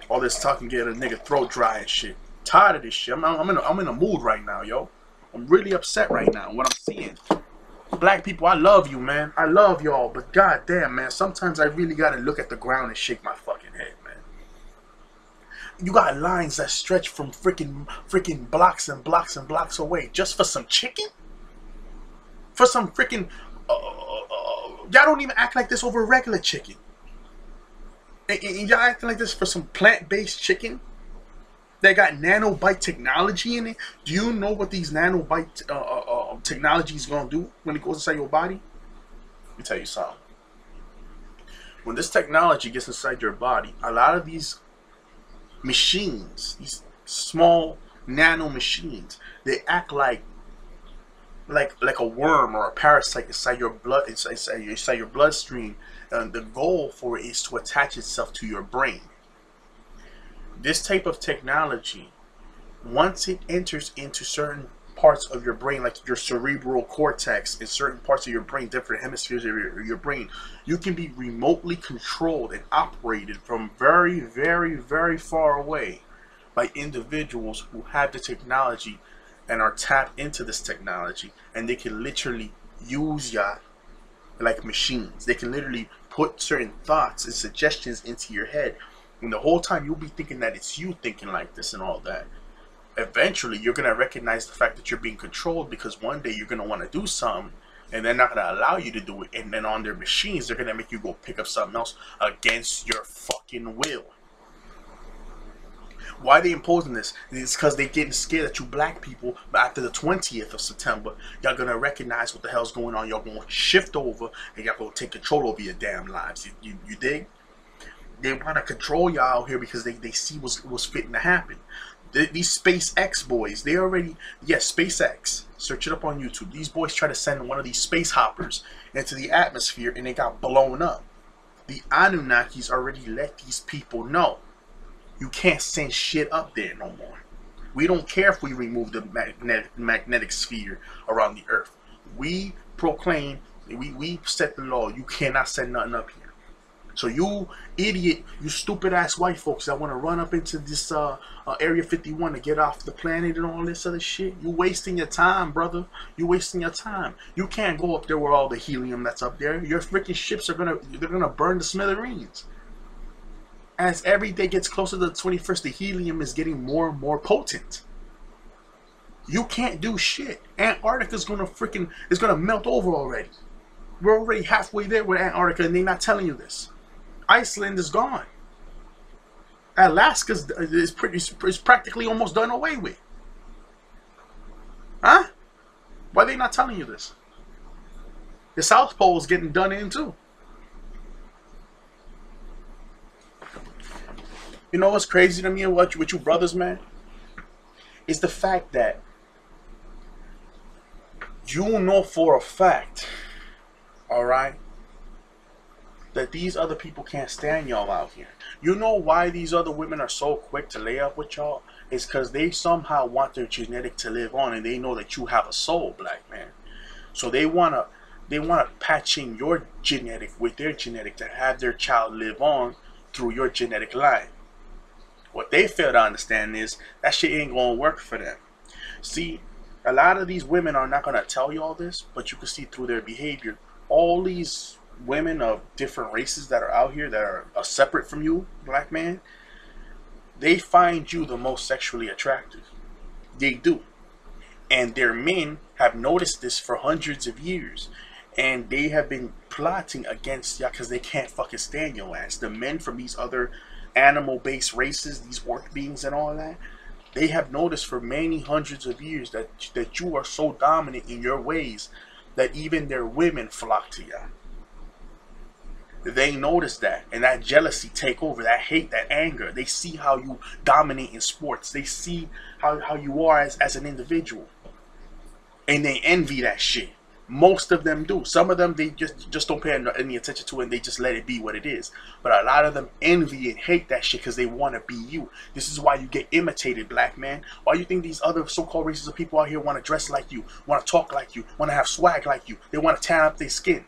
All this talking get a nigga throat dry and shit. Tired of this shit. I'm in a mood right now, yo. I'm really upset right now. What I'm seeing. Black people, I love you, man. I love y'all, but goddamn, man, sometimes I really gotta look at the ground and shake my fucking head, man. You got lines that stretch from freaking blocks and blocks and blocks away just for some chicken? For some freaking y'all don't even act like this over regular chicken. And y'all acting like this for some plant-based chicken that got nanobite technology in it. Do you know what these nanobite technology is going to do when it goes inside your body? Let me tell you something. When this technology gets inside your body, a lot of these machines, these small nano machines, they act like a worm or a parasite inside your blood, inside your bloodstream. And the goal for it is to attach itself to your brain. This type of technology, once it enters into certain parts of your brain, like your cerebral cortex, in certain parts of your brain, different hemispheres of your brain, you can be remotely controlled and operated from very, very, very far away by individuals who have the technology and are tapped into this technology, and they can literally use ya like machines. They can literally put certain thoughts and suggestions into your head, and the whole time you'll be thinking that it's you thinking like this and all that. Eventually you're going to recognize the fact that you're being controlled, because one day you're going to want to do something and they're not going to allow you to do it, and then on their machines they're going to make you go pick up something else against your fucking will. Why are they imposing this? It's because they're getting scared that you black people, after the 20th of September, y'all going to recognize what the hell's going on. Y'all going to shift over and y'all going to take control over your damn lives. You dig? They want to control y'all out here because they see what's fitting to happen. These SpaceX boys, they already, yes, SpaceX, search it up on YouTube. These boys try to send one of these space hoppers into the atmosphere and they got blown up. The Anunnakis already let these people know You can't send shit up there no more. We don't care if we remove the magnetic sphere around the earth. We proclaim, we set the law. You cannot send nothing up here. So you idiot, you stupid ass white folks that want to run up into this Area 51 to get off the planet and all this other shit, you wasting your time, brother. You wasting your time. You can't go up there with all the helium that's up there. Your freaking ships are gonna burn the smithereens. As every day gets closer to the 21st, the helium is getting more and more potent. You can't do shit. Antarctica's gonna melt over already. We're already halfway there with Antarctica, and they're not telling you this. Iceland is gone. Alaska is practically almost done away with. Huh? Why are they not telling you this? The South Pole is getting done in too. You know what's crazy to me with you brothers, man? Is the fact that you know for a fact, alright, that these other people can't stand y'all out here. You know why these other women are so quick to lay up with y'all? It's because they somehow want their genetic to live on, and they know that you have a soul, black man. So they wanna patch in your genetic with their genetic to have their child live on through your genetic line. What they fail to understand is that shit ain't gonna work for them. See, a lot of these women are not gonna tell you all this, but you can see through their behavior. All these women of different races that are out here that are separate from you, black man, they find you the most sexually attractive. They do. And their men have noticed this for hundreds of years. And they have been plotting against y'all because they can't fucking stand your ass. The men from these other animal-based races, these orc beings and all that, they have noticed for many hundreds of years that you are so dominant in your ways that even their women flock to you. They notice that, and that jealousy take over, that hate, that anger. They see how you dominate in sports. They see how you are as an individual. And they envy that shit. Most of them do. Some of them, they just don't pay any attention to it, and they just let it be what it is. But a lot of them envy and hate that shit because they want to be you. This is why you get imitated, black man. Why you think these other so-called races of people out here want to dress like you, want to talk like you, want to have swag like you. They want to tan up their skin.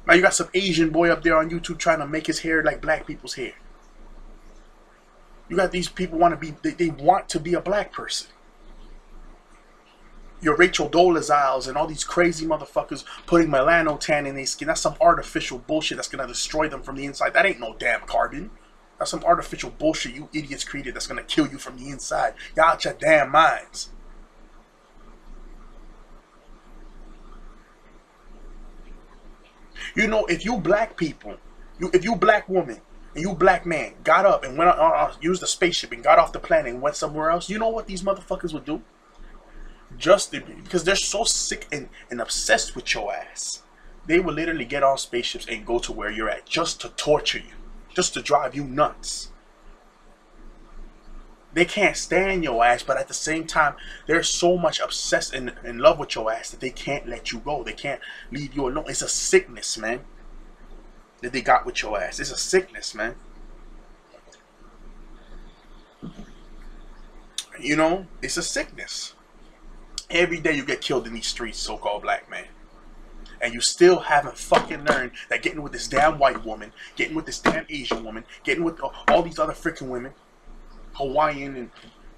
Now you got some Asian boy up there on YouTube trying to make his hair like black people's hair. You got these people they want to be a black person. Your Rachel Dolezals and all these crazy motherfuckers putting Milano tan in their skin. That's some artificial bullshit that's gonna destroy them from the inside. That ain't no damn carbon. That's some artificial bullshit you idiots created that's gonna kill you from the inside. Y'all out your damn minds. You know, if you black people, if you black woman and you black man got up and went used a spaceship and got off the planet and went somewhere else, you know what these motherfuckers would do? Just because they're so sick and obsessed with your ass, they will literally get on spaceships and go to where you're at just to torture you, just to drive you nuts. They can't stand your ass, but at the same time, they're so much obsessed and in love with your ass that they can't let you go. They can't leave you alone. It's a sickness, man, that they got with your ass. It's a sickness, man. You know, it's a sickness. Every day you get killed in these streets, so-called black man. And you still haven't fucking learned that getting with this damn white woman, getting with this damn Asian woman, getting with all these other freaking women, Hawaiian and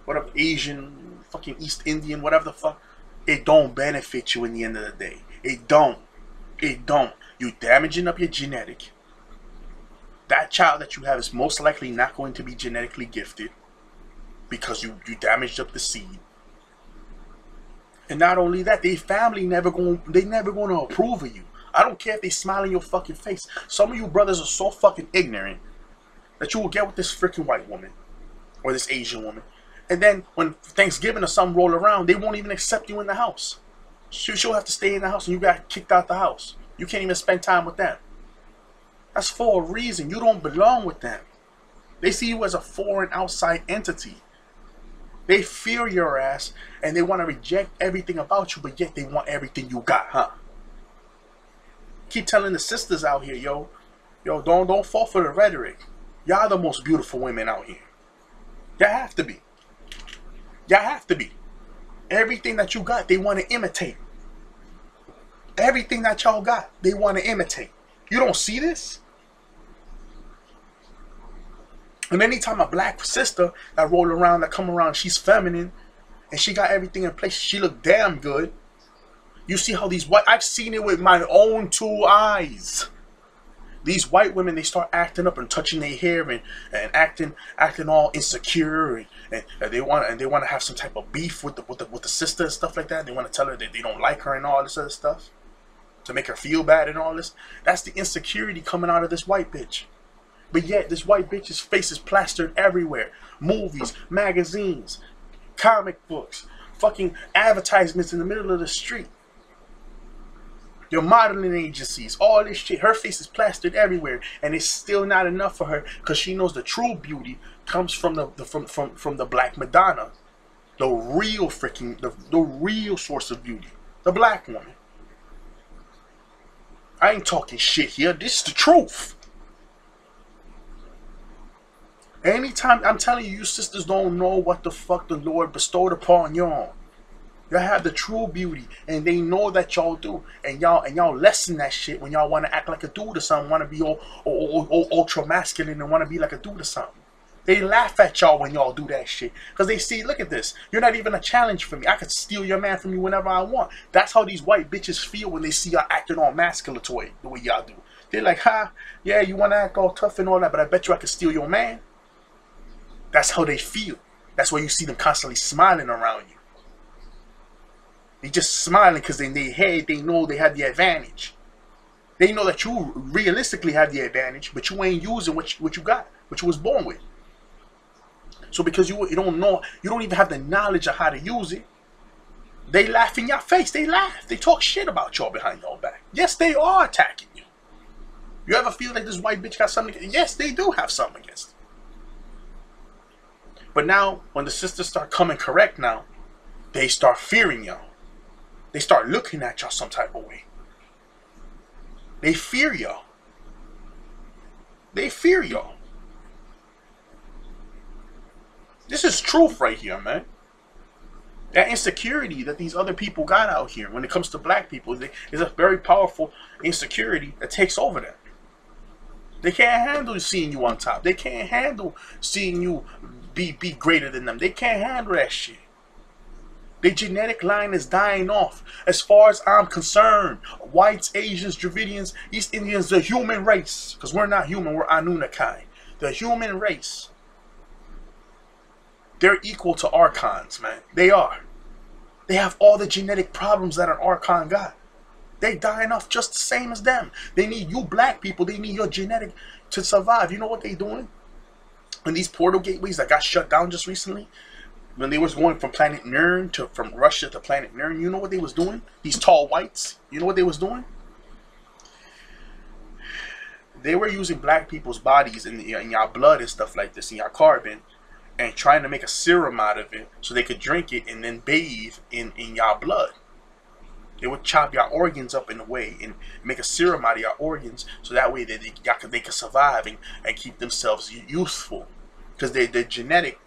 whatever, Asian, fucking East Indian, whatever the fuck, it don't benefit you in the end of the day. It don't. It don't. You damaging up your genetic. That child that you have is most likely not going to be genetically gifted because you damaged up the seed. And not only that, they family never gonna approve of you. I don't care if they smile in your fucking face. Some of you brothers are so fucking ignorant that you will get with this freaking white woman or this Asian woman, and then when Thanksgiving or something roll around, they won't even accept you in the house. She'll have to stay in the house, and you got kicked out the house. You can't even spend time with them. That's for a reason. You don't belong with them. They see you as a foreign outside entity. They fear your ass, and they want to reject everything about you, but yet they want everything you got, huh? Keep telling the sisters out here, yo, don't fall for the rhetoric. Y'all the most beautiful women out here. Y'all have to be. Y'all have to be. Everything that you got, they want to imitate. Everything that y'all got, they want to imitate. You don't see this? And anytime a black sister that roll around, that come around, she's feminine, and she got everything in place, she look damn good. You see how these white, I've seen it with my own 2 eyes. These white women, they start acting up and touching their hair and acting all insecure, and they want to have some type of beef with the sister and stuff like that. They want to tell her that they don't like her and all this other stuff to make her feel bad and all this. That's the insecurity coming out of this white bitch. But yet this white bitch's face is plastered everywhere. Movies, magazines, comic books, fucking advertisements in the middle of the street. Your modeling agencies, all this shit. Her face is plastered everywhere, and it's still not enough for her because she knows the true beauty comes from the Black Madonna, the real freaking the real source of beauty, the black woman. I ain't talking shit here. This is the truth. Anytime, I'm telling you, you sisters don't know what the fuck the Lord bestowed upon y'all. Y'all have the true beauty, and they know that y'all do, and y'all lessen that shit when y'all want to act like a dude or something, want to be all ultra masculine and want to be like a dude or something. They laugh at y'all when y'all do that shit, because they see, look at this, you're not even a challenge for me. I could steal your man from you whenever I want. That's how these white bitches feel when they see y'all acting all masculatory the way y'all do. They're like, ha, yeah, you want to act all tough and all that, but I bet you I could steal your man. That's how they feel. That's why you see them constantly smiling around you. They just smiling because in their head they know they have the advantage. They know that you realistically have the advantage, but you ain't using what you got, what you was born with. So because you don't know, you don't even have the knowledge of how to use it, they laugh in your face. They laugh. They talk shit about y'all behind your back. Yes, they are attacking you. You ever feel like this white bitch got something against? Yes, they do have something against it. But now, when the sisters start coming correct now, they start fearing y'all. They start looking at y'all some type of way. They fear y'all. They fear y'all. This is truth right here, man. That insecurity that these other people got out here when it comes to black people is a very powerful insecurity that takes over them. They can't handle seeing you on top. They can't handle seeing you be greater than them. They can't handle that shit. Their genetic line is dying off. As far as I'm concerned, whites, Asians, Dravidians, East Indians, the human race, because we're not human, we're Anunnaki. The human race, they're equal to Archons, man. They are. They have all the genetic problems that an Archon got. They dying off just the same as them. They need you black people. They need your genetic to survive. You know what they doing? And these portal gateways that got shut down just recently, when they was going from planet Nern from Russia to planet Nern, you know what they was doing? These tall whites, you know what they was doing? They were using black people's bodies in y'all blood and stuff like this, in y'all carbon, and trying to make a serum out of it so they could drink it and then bathe in y'all blood. They would chop your organs up in a way and make a serum out of your organs so that way they could survive and keep themselves useful. Because their genetic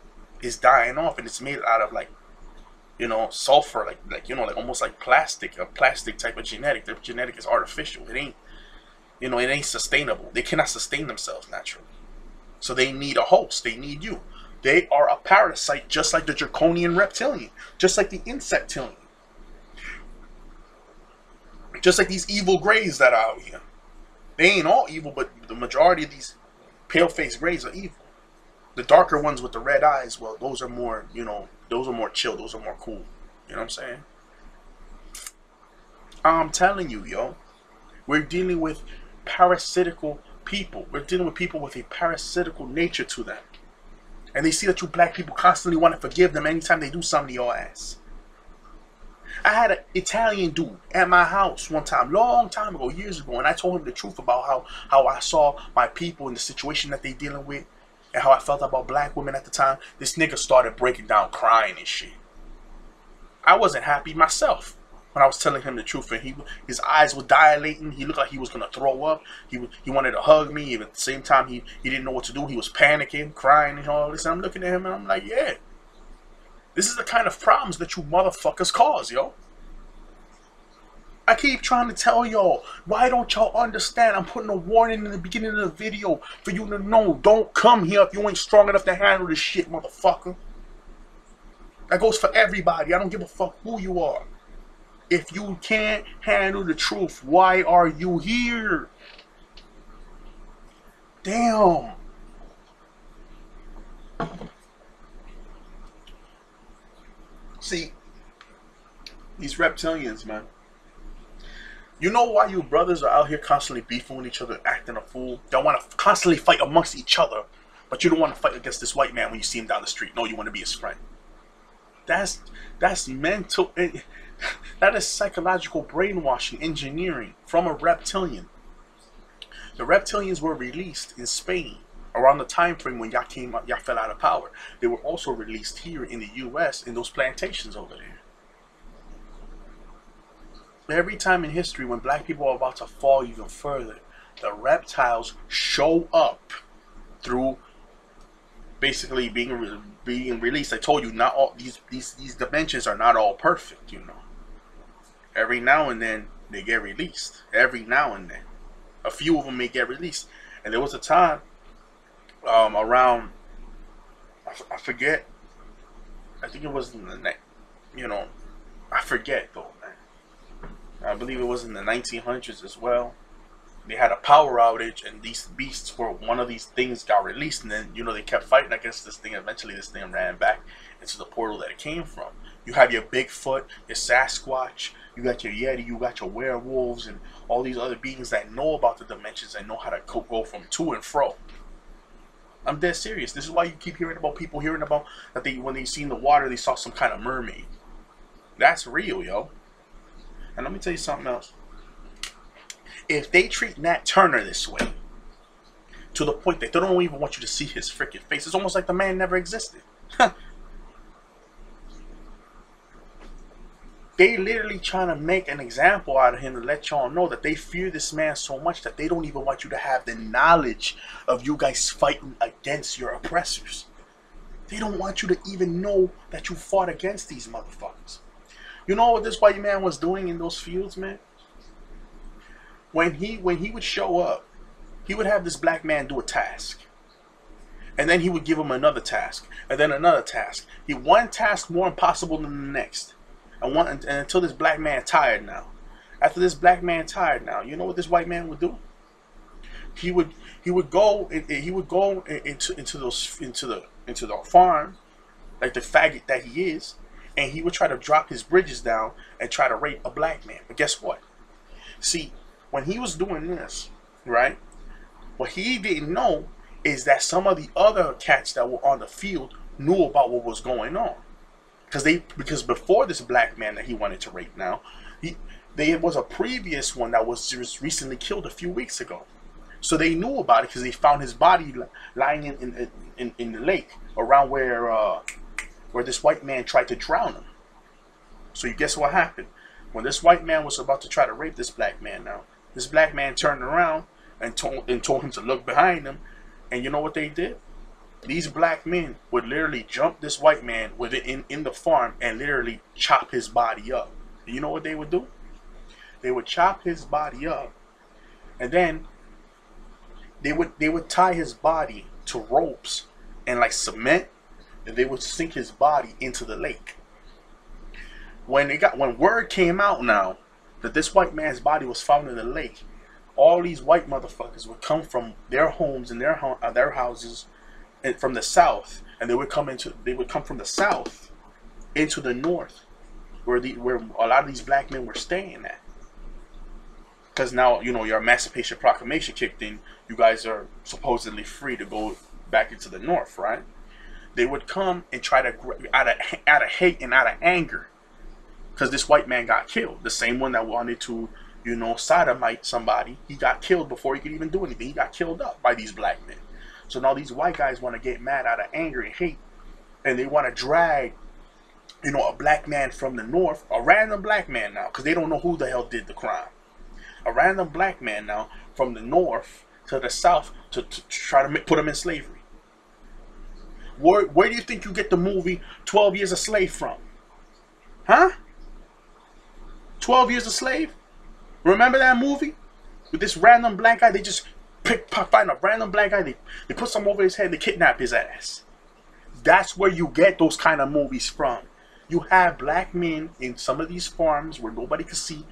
is dying off, and it's made out of, like, you know, sulfur, like you know, like almost like plastic, a plastic type of genetic. Their genetic is artificial. It ain't, you know, it ain't sustainable. They cannot sustain themselves naturally. So they need a host. They need you. They are a parasite, just like the draconian reptilian, just like the insectilian. Just like these evil grays that are out here. They ain't all evil, but the majority of these pale-faced grays are evil. The darker ones with the red eyes, well, those are more, you know, those are more chill. Those are more cool. You know what I'm saying? I'm telling you, yo. We're dealing with parasitical people. We're dealing with people with a parasitical nature to them. And they see that you black people constantly want to forgive them anytime they do something to your ass. I had an Italian dude at my house one time, long time ago, years ago, and I told him the truth about how I saw my people and the situation that they dealing with and how I felt about black women at the time. This nigga started breaking down crying and shit. I wasn't happy myself. when I was telling him the truth, and his eyes were dilating. He looked like he was gonna throw up. He wanted to hug me, and at the same time he didn't know what to do. He was panicking, crying, and all this. And I'm looking at him, and I'm like, yeah, this is the kind of problems that you motherfuckers cause, yo. I keep trying to tell y'all, why don't y'all understand? I'm putting a warning in the beginning of the video for you to know, don't come here if you ain't strong enough to handle this shit, motherfucker. That goes for everybody. I don't give a fuck who you are. If you can't handle the truth, why are you here? Damn. See, these reptilians, man. You know why you brothers are out here constantly beefing with each other, acting a fool? Y'all want to constantly fight amongst each other, but you don't want to fight against this white man when you see him down the street. No, you want to be his friend. That's mental. That is psychological brainwashing, engineering from a reptilian. The reptilians were released in Spain around the time frame when y'all fell out of power. They were also released here in the U.S. in those plantations over there. Every time in history when black people are about to fall even further, the reptiles show up through basically being released. I told you, not all these dimensions are not all perfect, you know. Every now and then they get released. Every now and then, a few of them may get released. And there was a time around, I forget. I think it was in the I forget though, man. I believe it was in the 1900s as well. They had a power outage, and these beasts were one of these things got released, and then they kept fighting against this thing. Eventually, this thing ran back into the portal that it came from. You have your Bigfoot, your Sasquatch, you got your Yeti, you got your werewolves, and all these other beings that know about the dimensions and know how to go from to and fro. I'm dead serious. This is why you keep hearing about people hearing about that when they seen the water, they saw some kind of mermaid. That's real, yo. And let me tell you something else. If they treat Nat Turner this way, to the point that they don't even want you to see his freaking face, it's almost like the man never existed. They literally trying to make an example out of him to let y'all know that they fear this man so much that they don't even want you to have the knowledge of you guys fighting against your oppressors. They don't want you to even know that you fought against these motherfuckers. You know what this white man was doing in those fields, man? When he would show up, he would have this black man do a task. And then he would give him another task. And then another task. One task more impossible than the next. And until this black man tired now. After this black man tired now, you know what this white man would do? He would go into the farm, like the faggot that he is, and he would try to drop his bridges down and try to rape a black man. But guess what? See, when he was doing this, right, what he didn't know is that some of the other cats that were on the field knew about what was going on. Because before this black man that he wanted to rape now, there was a previous one that was just recently killed a few weeks ago. So they knew about it because they found his body lying in the lake around where this white man tried to drown him. So you guess what happened? When this white man was about to try to rape this black man now, this black man turned around and told him to look behind him. And you know what they did? These black men would literally jump this white man in the farm and literally chop his body up. And you know what they would do? They would chop his body up, and then they would tie his body to ropes and like cement, and they would sink his body into the lake. When word came out now that this white man's body was found in the lake, all these white motherfuckers would come from their homes and their houses and from the south, and they would come from the south into the north, where a lot of these black men were staying at. Because now, your Emancipation Proclamation kicked in. You guys are supposedly free to go back into the north, right? They would come and try to, out of hate and out of anger, because this white man got killed. The same one that wanted to, sodomite somebody, he got killed before he could even do anything. He got killed up by these black men. So now these white guys want to get mad out of anger and hate, and they want to drag you know, a black man from the north, a random black man now, because they don't know who the hell did the crime. A random black man now from the north to the south to try to put him in slavery. Where do you think you get the movie 12 Years a Slave from? Huh? 12 Years a Slave? Remember that movie? With this random black guy, they just find a random black guy, they put some over his head, they kidnap his ass. That's where you get those kind of movies from. You have black men in some of these farms where nobody can see,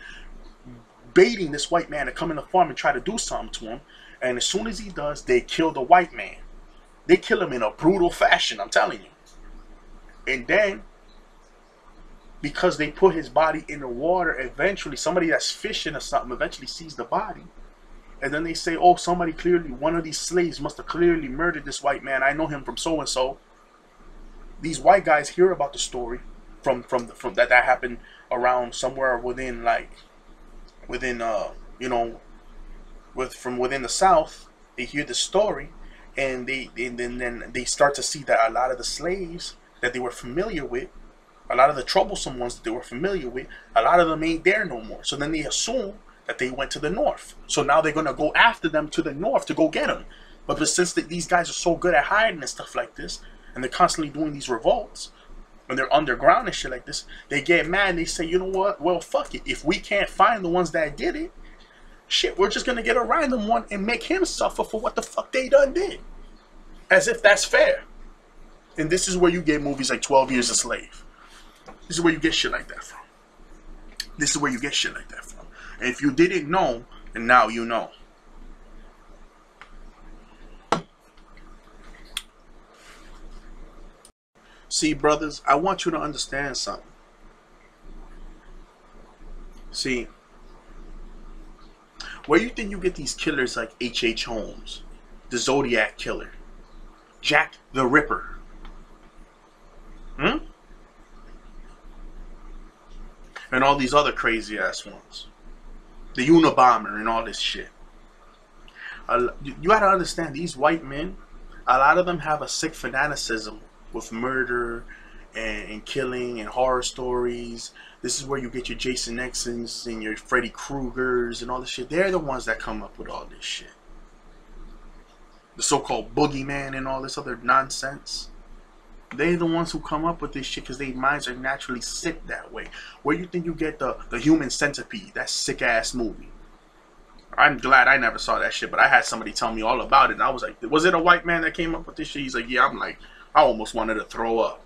baiting this white man to come in the farm and try to do something to him. And as soon as he does, they kill the white man. They kill him in a brutal fashion, I'm telling you. And then, because they put his body in the water, eventually somebody that's fishing or something eventually sees the body. And then they say, oh, somebody clearly, one of these slaves must have clearly murdered this white man. I know him from so-and-so. These white guys hear about the story from that happened around somewhere within, like, within, you know, from within the South. They hear the story. And then they start to see that a lot of the slaves that they were familiar with, a lot of the troublesome ones that they were familiar with, a lot of them ain't there no more. So then they assume that they went to the north. So now they're going to go after them to the north to go get them. But since these guys are so good at hiding and stuff like this, and they're constantly doing these revolts, and they're underground and shit like this, they get mad and they say, you know what? Well, fuck it. If we can't find the ones that did it, shit, we're just going to get a random one and make him suffer for what the fuck they done did. As if that's fair. And this is where you get movies like 12 Years a Slave. This is where you get shit like that from. This is where you get shit like that from. And if you didn't know, and now you know. See, brothers, I want you to understand something. See, where you think you get these killers like H.H. Holmes, the Zodiac Killer, Jack the Ripper? And all these other crazy ass ones. The Unabomber and all this shit. You gotta understand, these white men, a lot of them have a sick fanaticism with murder and killing and horror stories. This is where you get your Jason X's and your Freddy Kruegers and all this shit. They're the ones that come up with all this shit. The so-called boogeyman and all this other nonsense. They're the ones who come up with this shit because their minds are naturally sick that way. Where you think you get the Human Centipede, that sick ass movie? I'm glad I never saw that shit, but I had somebody tell me all about it, and I was like, was it a white man that came up with this shit? He's like, yeah. I'm like, I almost wanted to throw up.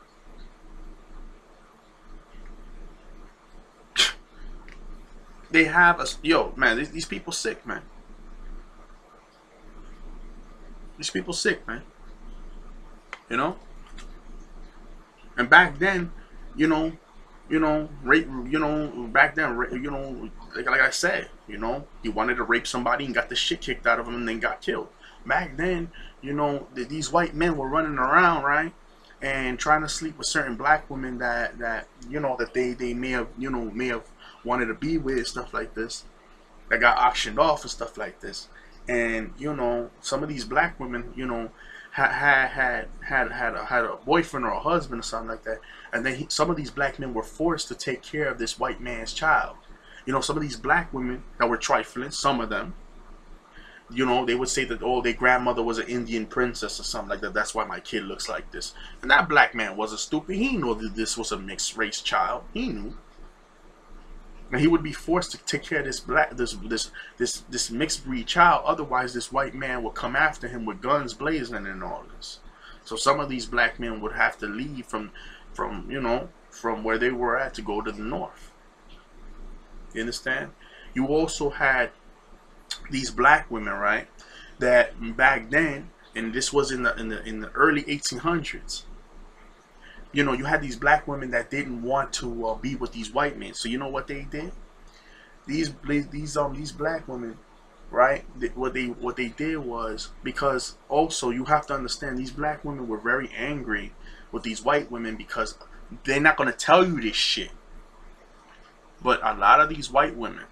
They have us, yo, man, these people sick, man. These people sick, man. You know? And back then, back then, like I said, he wanted to rape somebody and got the shit kicked out of him and then got killed. Back then, these white men were running around, right, and trying to sleep with certain black women that they may have wanted to be with, stuff like this, that got auctioned off and stuff like this. And some of these black women, had a boyfriend or a husband or something like that, and then some of these black men were forced to take care of this white man's child. Some of these black women that were trifling, some of them, they would say that, oh, their grandmother was an Indian princess or something like that. That's why my kid looks like this. And that black man wasn't stupid. He knew that this was a mixed race child. He knew. And he would be forced to take care of this mixed breed child. Otherwise, this white man would come after him with guns blazing and all this. So some of these black men would have to leave from where they were at to go to the north. You understand? You also had these black women, right? That back then, and this was in the early 1800s. You had these black women that didn't want to be with these white men. So you know what they did? These black women, right? What they did was, because also you have to understand, these black women were very angry with these white women because they're not gonna tell you this shit. But a lot of these white women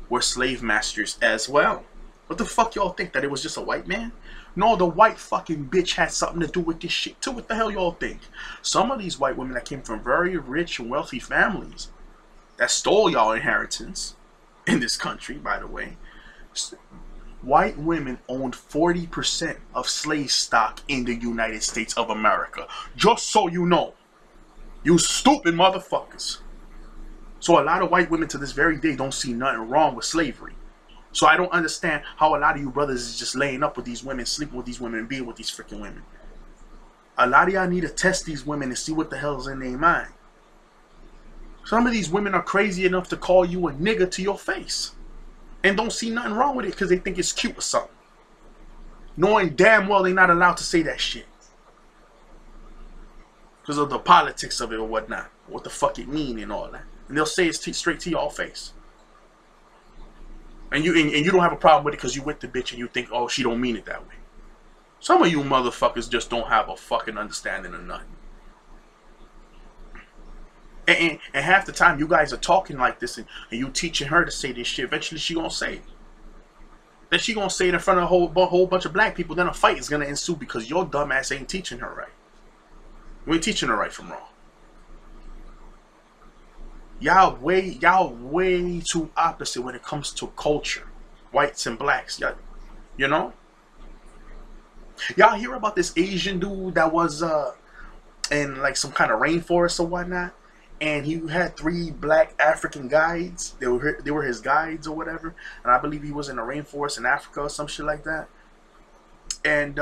were slave masters as well. What the fuck y'all think? That it was just a white man? No, the white fucking bitch had something to do with this shit too. What the hell y'all think? Some of these white women that came from very rich and wealthy families that stole y'all inheritance in this country, by the way. White women owned 40% of slave stock in the United States of America. Just so you know. You stupid motherfuckers. So a lot of white women to this very day don't see nothing wrong with slavery. So I don't understand how a lot of you brothers is just laying up with these women, sleeping with these women, and being with these freaking women. A lot of y'all need to test these women and see what the hell's in their mind. Some of these women are crazy enough to call you a nigga to your face. And don't see nothing wrong with it because they think it's cute or something. Knowing damn well they're not allowed to say that shit. Because of the politics of it or whatnot. What the fuck it mean and all that. And they'll say it straight to your face. And you don't have a problem with it because you with the bitch and you think, oh, she don't mean it that way. Some of you motherfuckers just don't have a fucking understanding of nothing. And half the time you guys are talking like this and you teaching her to say this shit. Eventually she gonna say it. Then she gonna say it in front of a whole bunch of black people. Then a fight is gonna ensue because your dumb ass ain't teaching her right. You ain't teaching her right from wrong. Y'all way too opposite when it comes to culture. Whites and blacks. Y'all, you know? Y'all hear about this Asian dude that was in like some kind of rainforest or whatnot? And he had 3 black African guides. They were his guides or whatever. And I believe he was in a rainforest in Africa or some shit like that. And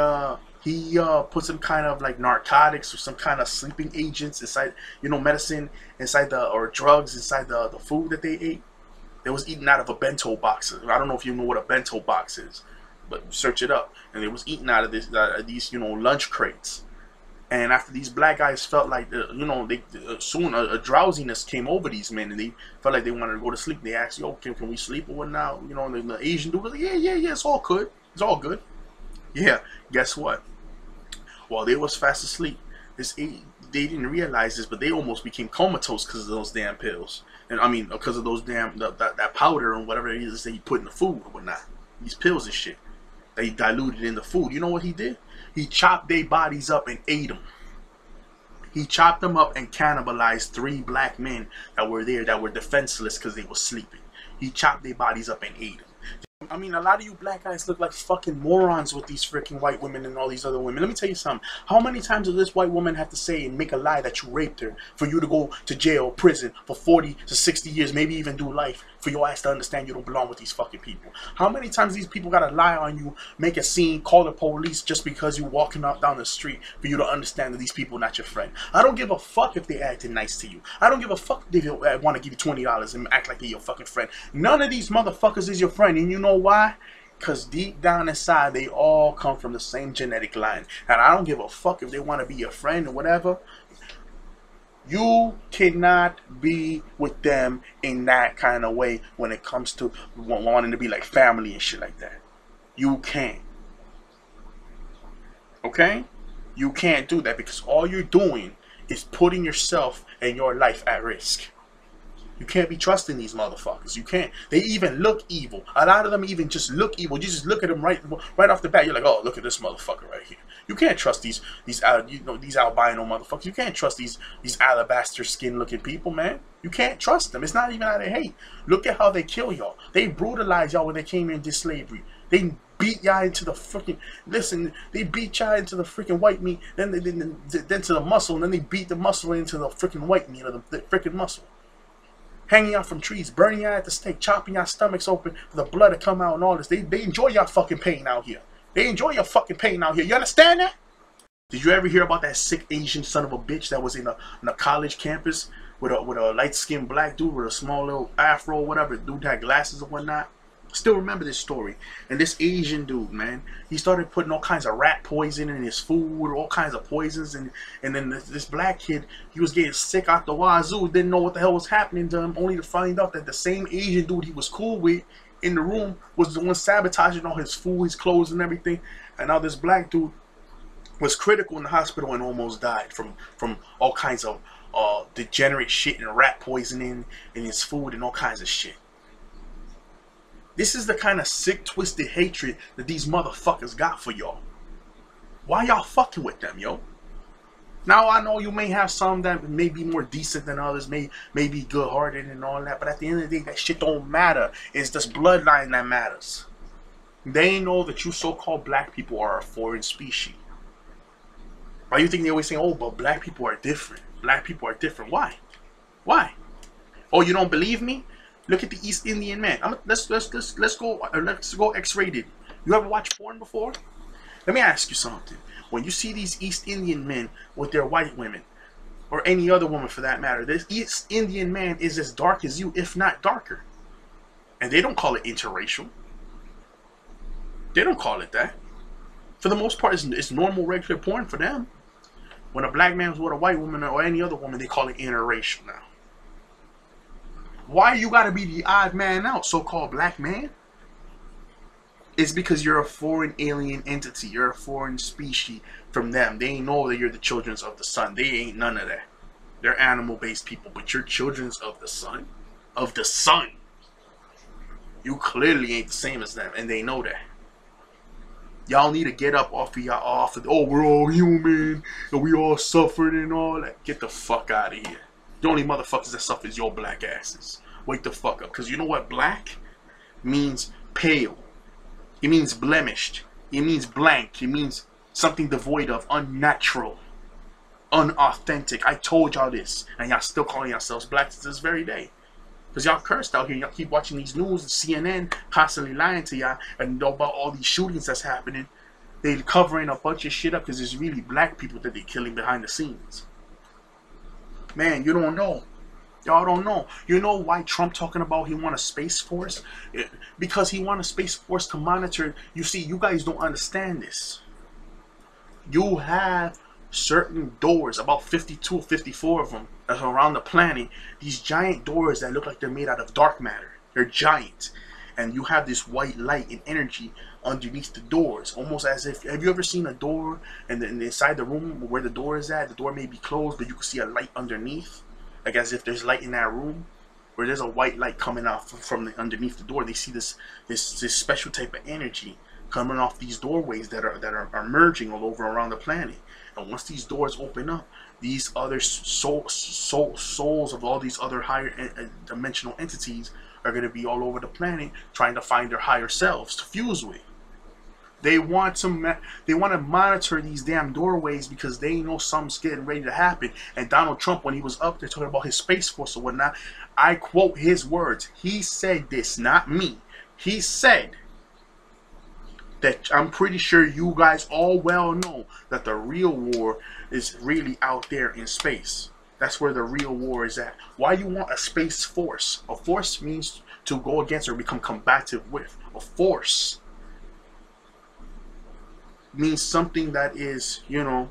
he put some kind of like narcotics or some kind of sleeping agents inside, you know, medicine inside or drugs inside the food that they ate. They was eating out of a bento box. I don't know if you know what a bento box is, but search it up. And they was eating out of these, you know, lunch crates. And after these black guys felt like, you know, soon a drowsiness came over these men, and they felt like they wanted to go to sleep. They asked, "Yo, can we sleep or what now?" You know, and the Asian dude was like, "Yeah, it's all good. It's all good." Yeah, guess what? While they was fast asleep, they didn't realize this, but they almost became comatose because of those damn pills. And I mean, because of those damn that powder and whatever it is that he put in the food or whatnot. These pills and shit that he diluted in the food. You know what he did? He chopped their bodies up and ate them. He chopped them up and cannibalized 3 black men that were there that were defenseless because they were sleeping. He chopped their bodies up and ate them. I mean, a lot of you black guys look like fucking morons with these freaking white women and all these other women. Let me tell you something. How many times does this white woman have to say and make a lie that you raped her for you to go to jail, prison for 40 to 60 years, maybe even do life, for your ass to understand you don't belong with these fucking people? How many times these people gotta lie on you, make a scene, call the police just because you're walking up down the street for you to understand that these people are not your friend? I don't give a fuck if they acting nice to you. I don't give a fuck if they want to give you $20 and act like they're your fucking friend. None of these motherfuckers is your friend, and you know why? Because deep down inside, they all come from the same genetic line. And I don't give a fuck if they want to be your friend or whatever. You cannot be with them in that kind of way when it comes to wanting to be like family and shit like that. You can't. Okay? You can't do that because all you're doing is putting yourself and your life at risk. You can't be trusting these motherfuckers. You can't. They even look evil. A lot of them even just look evil. You just look at them right off the bat. You're like, oh, look at this motherfucker right here. You can't trust these albino motherfuckers. You can't trust these alabaster skin looking people, man. You can't trust them. It's not even out of hate. Look at how they kill y'all. They brutalized y'all when they came in this slavery. They beat y'all into the freaking, listen, they beat y'all into the freaking white meat, then to the muscle, and then they beat the muscle into the freaking white meat of the freaking muscle. Hanging out from trees, burning y'all at the stake, chopping y'all stomachs open for the blood to come out and all this. They enjoy y'all fucking pain out here. They enjoy your fucking pain out here. You understand that? Did you ever hear about that sick Asian son of a bitch that was in a college campus with a light-skinned black dude with a small little afro or whatever? The dude had glasses or whatnot. Still remember this story. And this Asian dude, man, he started putting all kinds of rat poison in his food, all kinds of poisons, and then this black kid, he was getting sick out the wazoo, didn't know what the hell was happening to him, only to find out that the same Asian dude he was cool with in the room was the one sabotaging all his food, his clothes, and everything. And now this black dude was critical in the hospital and almost died from all kinds of degenerate shit and rat poisoning in his food and all kinds of shit. This is the kind of sick, twisted hatred that these motherfuckers got for y'all. Why y'all fucking with them, yo? Now I know you may have some that may be more decent than others, may be good-hearted and all that, but at the end of the day, that shit don't matter. It's this bloodline that matters. They know that you so-called black people are a foreign species. Why you think they always say, "Oh, but black people are different. Black people are different"? Why? Why? Oh, you don't believe me? Look at the East Indian man. Let's go X-rated. You ever watched porn before? Let me ask you something. When you see these East Indian men with their white women, or any other woman for that matter, this East Indian man is as dark as you, if not darker. And they don't call it interracial. They don't call it that. For the most part, it's normal, regular porn for them. When a black man's with a white woman or any other woman, they call it interracial now. Why you gotta be the odd man out, so-called black man? It's because you're a foreign alien entity. You're a foreign species from them. They ain't know that you're the children of the sun. They ain't none of that. They're animal-based people, but you're children of the sun. Of the sun. You clearly ain't the same as them, and they know that. Y'all need to get up off of oh, we're all human, and we all suffered and all that. Get the fuck out of here. The only motherfuckers that suffer is your black asses. Wake the fuck up. Because you know what black means? Pale. It means blemished. It means blank. It means something devoid of, unnatural, unauthentic. I told y'all this, and y'all still calling yourselves black to this very day. Because y'all cursed out here. Y'all keep watching these news, CNN constantly lying to y'all and know about all these shootings that's happening. They covering a bunch of shit up because it's really black people that they killing behind the scenes. Man, you don't know. Y'all don't know. You know why Trump talking about he want a space force? Because he want a space force to monitor. You see, you guys don't understand this. You have certain doors, about 52 or 54 of them, that's around the planet. These giant doors that look like they're made out of dark matter. They're giant. And you have this white light and energy underneath the doors. Almost as if, have you ever seen a door and inside the room where the door is at, the door may be closed, but you can see a light underneath? Like as if there's light in that room, where there's a white light coming out from underneath the door. They see this special type of energy coming off these doorways that are merging all over around the planet. And once these doors open up, these other souls of all these other higher dimensional entities are going to be all over the planet trying to find their higher selves to fuse with. They want to monitor these damn doorways because they know something's getting ready to happen. And Donald Trump, when he was up there talking about his Space Force or whatnot, I quote his words. He said this, not me. He said that I'm pretty sure you guys all well know that the real war is really out there in space. That's where the real war is at. Why you want a space force? A force means to go against or become combative with. A force means something that is, you know,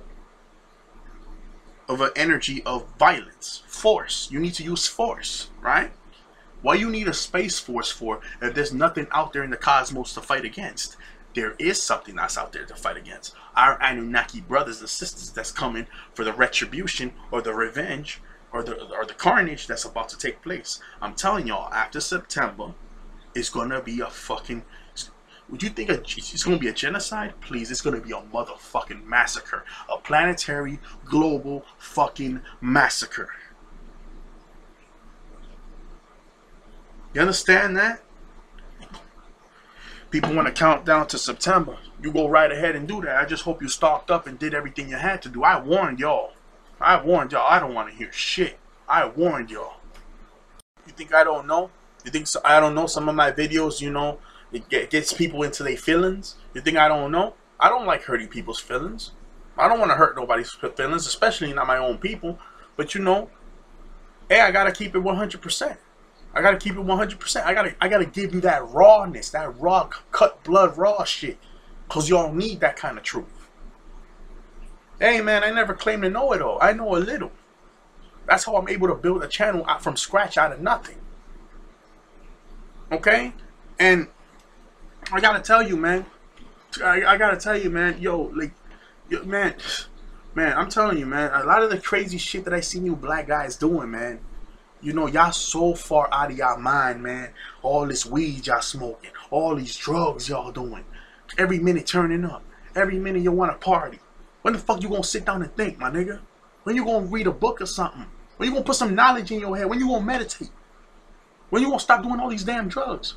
of an energy of violence. Force. You need to use force, right? Why you need a space force for if there's nothing out there in the cosmos to fight against? There is something that's out there to fight against. Our Anunnaki brothers and sisters that's coming for the retribution or the revenge or the carnage that's about to take place. I'm telling y'all, after September, it's gonna be a fucking... Would you think it's going to be a genocide? Please, it's going to be a motherfucking massacre. A planetary, global fucking massacre. You understand that? People want to count down to September. You go right ahead and do that. I just hope you stocked up and did everything you had to do. I warned y'all. I warned y'all. I don't want to hear shit. I warned y'all. You think I don't know? You think so? I don't know some of my videos, you know, it gets people into their feelings. You think I don't know? I don't like hurting people's feelings. I don't want to hurt nobody's feelings, especially not my own people. But you know, hey, I gotta keep it 100%. I gotta keep it 100%. I gotta give you that rawness, that raw, cut blood, raw shit, cause y'all need that kind of truth. Hey man, I never claimed to know it all. I know a little. That's how I'm able to build a channel out from scratch, out of nothing. Okay, and I gotta tell you, man. I gotta tell you, man. Yo, like, man, I'm telling you, man. A lot of the crazy shit that I seen you black guys doing, man. You know, y'all so far out of y'all mind, man. All this weed y'all smoking, all these drugs y'all doing, every minute turning up. Every minute you want to party. When the fuck you gonna sit down and think, my nigga? When you gonna read a book or something? When you gonna put some knowledge in your head? When you gonna meditate? When you gonna stop doing all these damn drugs?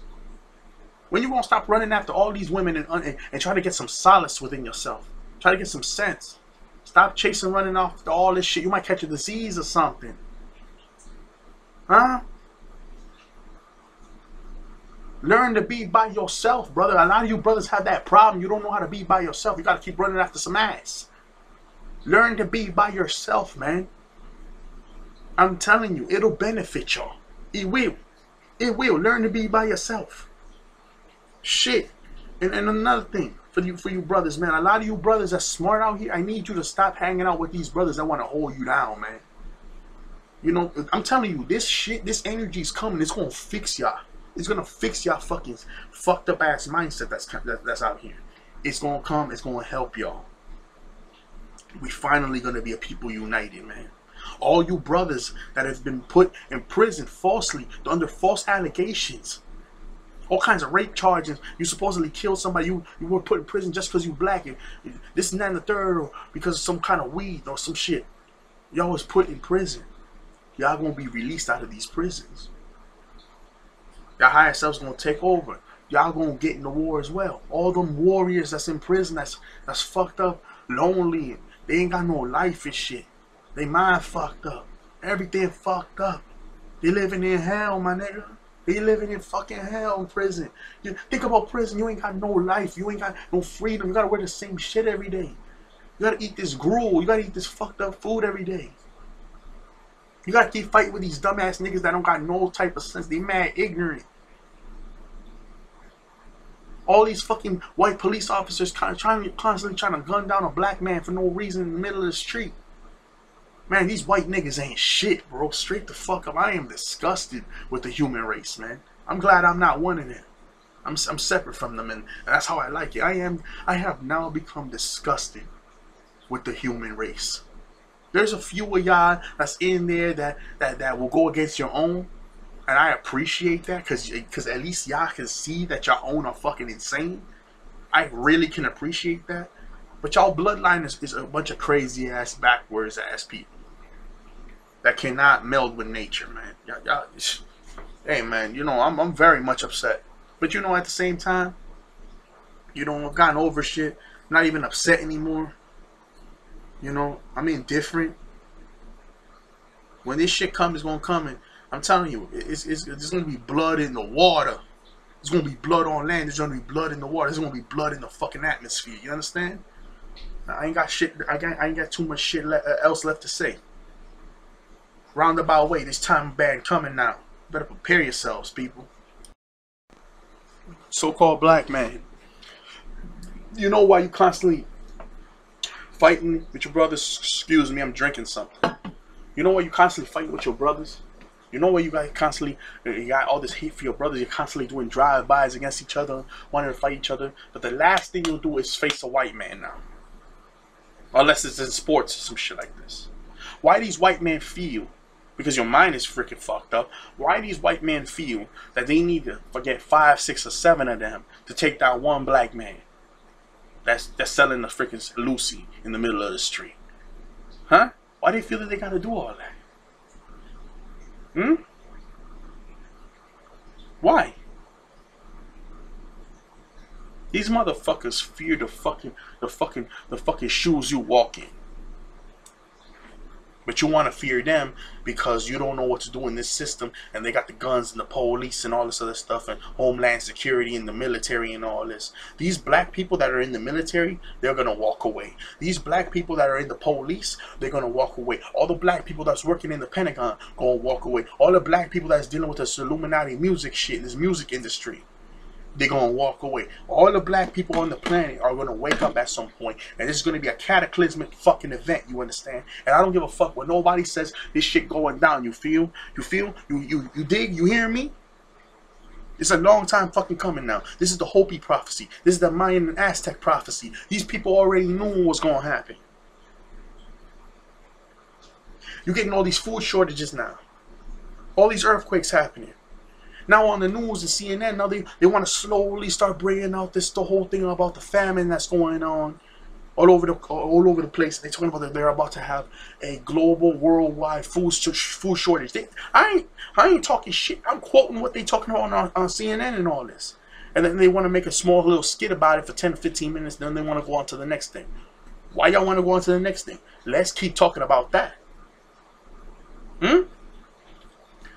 When you gonna stop running after all these women and try to get some solace within yourself? Try to get some sense. Stop chasing, running after all this shit. You might catch a disease or something. Huh? Learn to be by yourself, brother. A lot of you brothers have that problem. You don't know how to be by yourself. You got to keep running after some ass. Learn to be by yourself, man. I'm telling you, it'll benefit y'all. It will. It will. Learn to be by yourself. Shit. And another thing for you brothers, man. A lot of you brothers that's smart out here, I need you to stop hanging out with these brothers that want to hold you down, man. You know, I'm telling you, this shit, this energy is coming. It's going to fix y'all. It's going to fix y'all fucking fucked up ass mindset that's out here. It's going to come. It's going to help y'all. We finally going to be a people united, man. All you brothers that have been put in prison falsely, under false allegations, all kinds of rape charges. You supposedly killed somebody. You were put in prison just because you black, and this and that and the third, or because of some kind of weed or some shit. Y'all was put in prison. Y'all gonna be released out of these prisons. Your higher self's gonna take over. Y'all gonna get in the war as well. All them warriors that's in prison, that's fucked up, lonely. They ain't got no life and shit. They mind fucked up. Everything fucked up. They living in hell, my nigga. They living in fucking hell in prison. You think about prison, you ain't got no life. You ain't got no freedom. You gotta wear the same shit every day. You gotta eat this gruel. You gotta eat this fucked up food every day. You gotta keep fighting with these dumbass niggas that don't got no type of sense. They mad ignorant. All these fucking white police officers constantly trying to gun down a black man for no reason in the middle of the street. Man, these white niggas ain't shit, bro. Straight the fuck up. I am disgusted with the human race, man. I'm glad I'm not one of them. I'm separate from them, and that's how I like it. I have now become disgusted with the human race. There's a few of y'all that's in there that will go against your own, and I appreciate that because at least y'all can see that your own are fucking insane. I really can appreciate that. But y'all bloodline is a bunch of crazy ass, backwards ass people that cannot meld with nature, man. Y'all, hey man, you know I'm very much upset. But you know, at the same time, you know, I've gotten over shit. I'm not even upset anymore. You know, I'm indifferent. When this shit comes, it's gonna come, and I'm telling you, it's gonna be blood in the water. There's gonna be blood on land. There's gonna be blood in the water. There's gonna be blood in the fucking atmosphere. You understand? I ain't got shit. I ain't got too much shit else left to say. Roundabout way, this time bad coming now. Better prepare yourselves, people. So-called black man. You know why you constantly fighting with your brothers? Excuse me, I'm drinking something. You know why you constantly fighting with your brothers? You know why you guys constantly, you got all this hate for your brothers? You're constantly doing drive-bys against each other, wanting to fight each other. But the last thing you'll do is face a white man now. Unless it's in sports or some shit like this. Why these white men feel, because your mind is freaking fucked up, why these white men feel that they need to forget 5, 6, or 7 of them to take down one black man that's selling the freaking Lucy in the middle of the street? Huh? Why do they feel that they gotta do all that? Why? These motherfuckers fear the fucking shoes you walk in. But you want to fear them because you don't know what to do in this system, and they got the guns and the police and all this other stuff, and homeland security and the military and all this. These black people that are in the military, they're gonna walk away. These black people that are in the police, they're gonna walk away. All the black people that's working in the Pentagon gonna walk away. All the black people that's dealing with this Illuminati music shit, this music industry, they're gonna walk away. All the black people on the planet are gonna wake up at some point, and this is gonna be a cataclysmic fucking event. You understand? And I don't give a fuck what nobody says. This shit going down. You feel? You feel? You dig? You hear me? It's a long time fucking coming now. This is the Hopi prophecy. This is the Mayan and Aztec prophecy. These people already knew what's gonna happen. You're getting all these food shortages now. All these earthquakes happening. Now on the news and CNN, now they want to slowly start bringing out the whole thing about the famine that's going on. all over the place. They're talking about that they're about to have a global, worldwide food shortage. I ain't talking shit. I'm quoting what they talking about on CNN and all this. And then they want to make a small little skit about it for 10 to 15 minutes. Then they want to go on to the next thing. Why y'all want to go on to the next thing? Let's keep talking about that.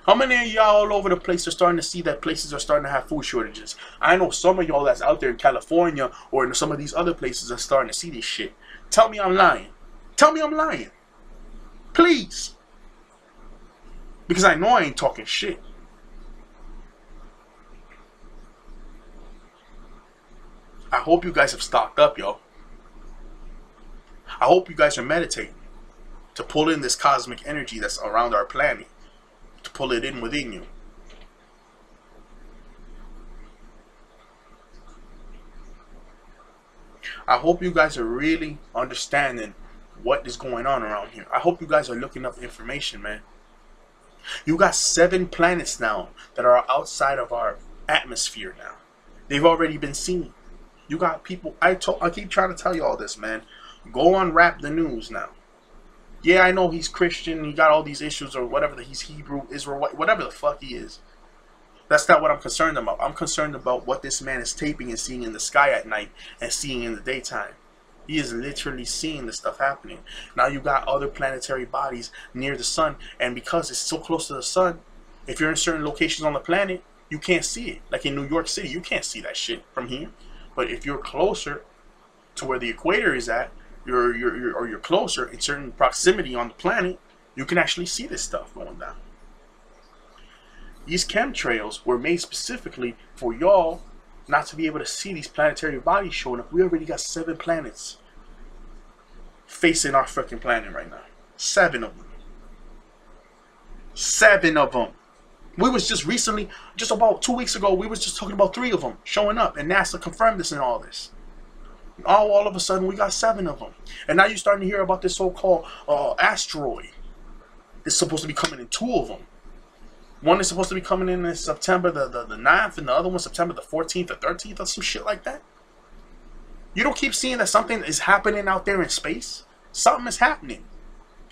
How many of y'all all over the place are starting to see that places are starting to have food shortages? I know some of y'all that's out there in California or in some of these other places are starting to see this shit. Tell me I'm lying. Tell me I'm lying. Please. Because I know I ain't talking shit. I hope you guys have stocked up, yo. I hope you guys are meditating to pull in this cosmic energy that's around our planet. To pull it in within you. I hope you guys are really understanding what is going on around here. I hope you guys are looking up information, man. You got 7 planets now that are outside of our atmosphere now. They've already been seen. You got people, I keep trying to tell you all this, man. Go on Rap the News now. Yeah, I know he's Christian, he got all these issues or whatever, he's Hebrew, Israel, whatever the fuck he is. That's not what I'm concerned about. I'm concerned about what this man is taping and seeing in the sky at night and seeing in the daytime. He is literally seeing this stuff happening. Now you got other planetary bodies near the sun, and because it's so close to the sun, if you're in certain locations on the planet, you can't see it. Like in New York City, you can't see that shit from here. But if you're closer to where the equator is at, you're closer in certain proximity on the planet, you can actually see this stuff going down. These chemtrails were made specifically for y'all not to be able to see these planetary bodies showing up. We already got 7 planets facing our freaking planet right now. 7 of them. 7 of them. We was just recently, just about 2 weeks ago, we was just talking about 3 of them showing up, and NASA confirmed this and all this. All of a sudden, we got 7 of them. And now you're starting to hear about this so-called asteroid. It's supposed to be coming in 2 of them. One is supposed to be coming in September the 9th, and the other one September the 14th or 13th or some shit like that. You don't keep seeing that something is happening out there in space? Something is happening.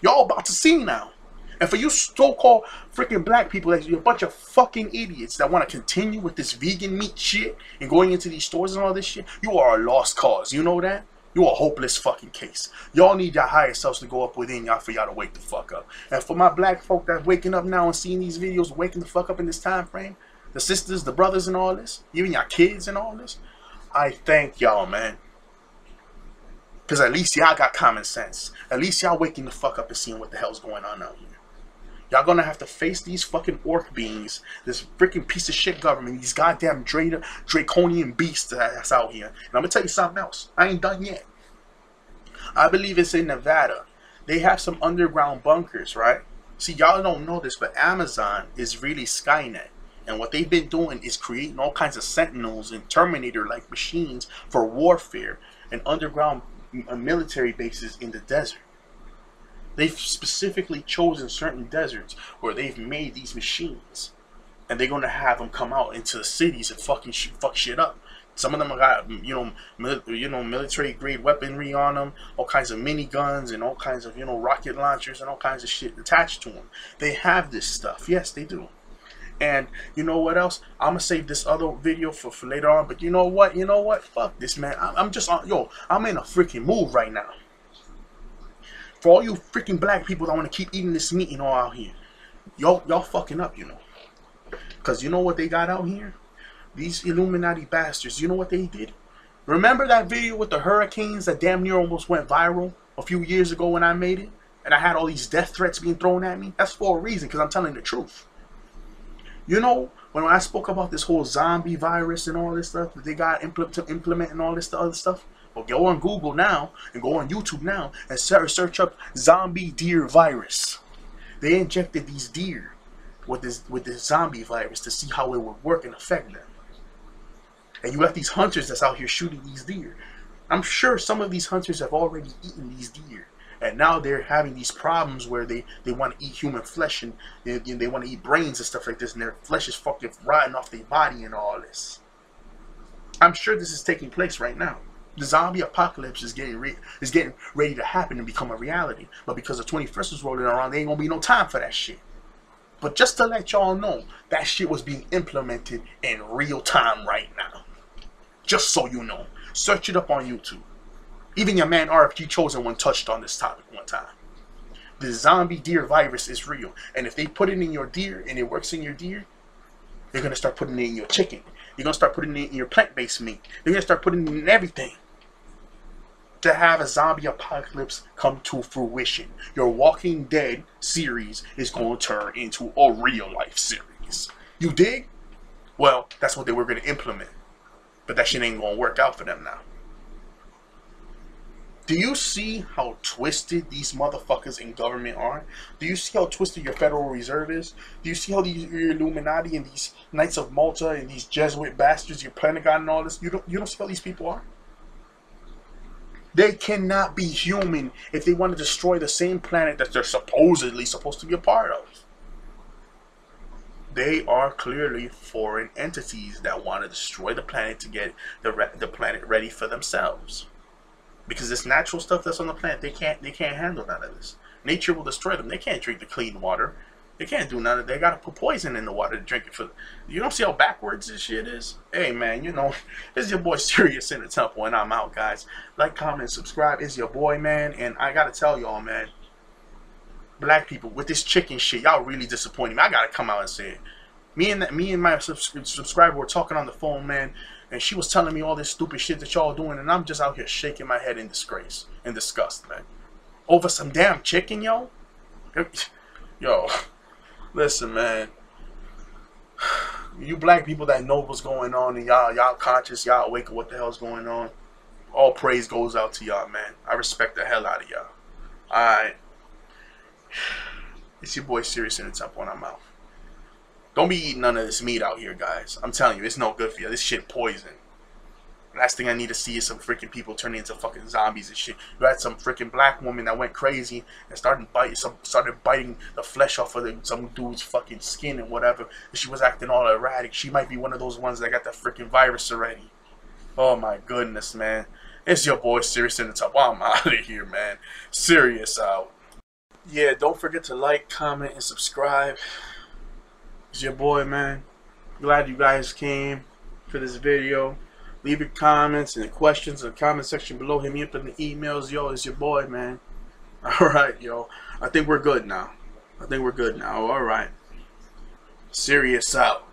Y'all about to see now. And for you so-called freaking black people, like you're a bunch of fucking idiots that want to continue with this vegan meat shit and going into these stores and all this shit, you are a lost cause. You know that? You're a hopeless fucking case. Y'all need your higher selves to go up within y'all for y'all to wake the fuck up. And for my black folk that's waking up now and seeing these videos, waking the fuck up in this time frame, the sisters, the brothers and all this, even your kids and all this, I thank y'all, man. Because at least y'all got common sense. At least y'all waking the fuck up and seeing what the hell's going on out here. Y'all gonna have to face these fucking orc beings, this freaking piece of shit government, these goddamn draconian beasts that's out here. And I'm gonna tell you something else. I ain't done yet. I believe it's in Nevada. They have some underground bunkers, right? See, y'all don't know this, but Amazon is really Skynet. And what they've been doing is creating all kinds of Sentinels and Terminator-like machines for warfare and underground military bases in the desert. They've specifically chosen certain deserts where they've made these machines, and they're gonna have them come out into the cities and fuck shit up. Some of them got military grade weaponry on them, all kinds of miniguns and all kinds of rocket launchers and all kinds of shit attached to them. They have this stuff, yes, they do. And you know what else? I'm gonna save this other video for later on. But you know what? Fuck this, man. I'm just on. I'm in a freaking mood right now. For all you freaking black people that want to keep eating this meat and all out here, y'all fucking up, Because you know what they got out here? These Illuminati bastards, you know what they did? Remember that video with the hurricanes that damn near almost went viral a few years ago when I made it? And I had all these death threats being thrown at me? That's for a reason, because I'm telling the truth. You know, when I spoke about this whole zombie virus and all this stuff that they got implement and all this other stuff, well, go on Google now and go on YouTube now and search up zombie deer virus. They injected these deer with this zombie virus to see how it would work and affect them. And you got these hunters that's out here shooting these deer. I'm sure some of these hunters have already eaten these deer. And now they're having these problems where they want to eat human flesh and they want to eat brains and stuff like this. And their flesh is fucking rotting off their body and all this. I'm sure this is taking place right now. The zombie apocalypse is getting ready to happen and become a reality. But because the 21st is rolling around, there ain't gonna be no time for that shit. But just to let y'all know, that shit was being implemented in real time right now. Just so you know. Search it up on YouTube. Even your man RFG Chosen One touched on this topic one time. The zombie deer virus is real. And if they put it in your deer and it works in your deer, they're going to start putting it in your chicken. You're going to start putting it in your plant-based meat. They're going to start putting it in everything. To have a zombie apocalypse come to fruition. Your Walking Dead series is going to turn into a real life series. You dig? Well, that's what they were going to implement. But that shit ain't going to work out for them now. Do you see how twisted these motherfuckers in government are? Do you see how twisted your Federal Reserve is? Do you see how your Illuminati and these Knights of Malta and these Jesuit bastards, your Pentagon and all this? You don't see how these people are? They cannot be human if they want to destroy the same planet that they're supposedly supposed to be a part of. They are clearly foreign entities that want to destroy the planet to get the planet ready for themselves. Because this natural stuff that's on the planet, they can't handle none of this. Nature will destroy them. They can't drink the clean water. They can't do none of it. They gotta put poison in the water to drink it. You don't see how backwards this shit is? Hey man, you know, it's your boy Serious in the Temple, and I'm out, guys. Like, comment, subscribe. It's your boy, man, and I gotta tell y'all, man, black people with this chicken shit, y'all really disappointed me. I gotta come out and say it. Me and my subscriber were talking on the phone, man, and she was telling me all this stupid shit that y'all doing, and I'm just out here shaking my head in disgrace and disgust, man, over some damn chicken, yo. Yo. Listen, man, you black people that know what's going on and y'all conscious, y'all awake of what the hell's going on, all praise goes out to y'all, man. I respect the hell out of y'all. Alright. It's your boy Serious in the Temple, and I'm out. Don't be eating none of this meat out here, guys. I'm telling you, it's no good for you. This shit poison. Last thing I need to see is some freaking people turning into fucking zombies and shit. You had some freaking black woman that went crazy and started biting the flesh off of some dude's fucking skin and whatever. And she was acting all erratic. She might be one of those ones that got that freaking virus already. Oh my goodness, man. It's your boy Serious in the Top. I'm out of here, man. Serious out. Yeah, don't forget to like, comment, and subscribe. It's your boy, man. Glad you guys came for this video. Leave your comments and questions in the comment section below. Hit me up in the emails. Yo, it's your boy, man. Alright, yo. I think we're good now. Alright. Serious out.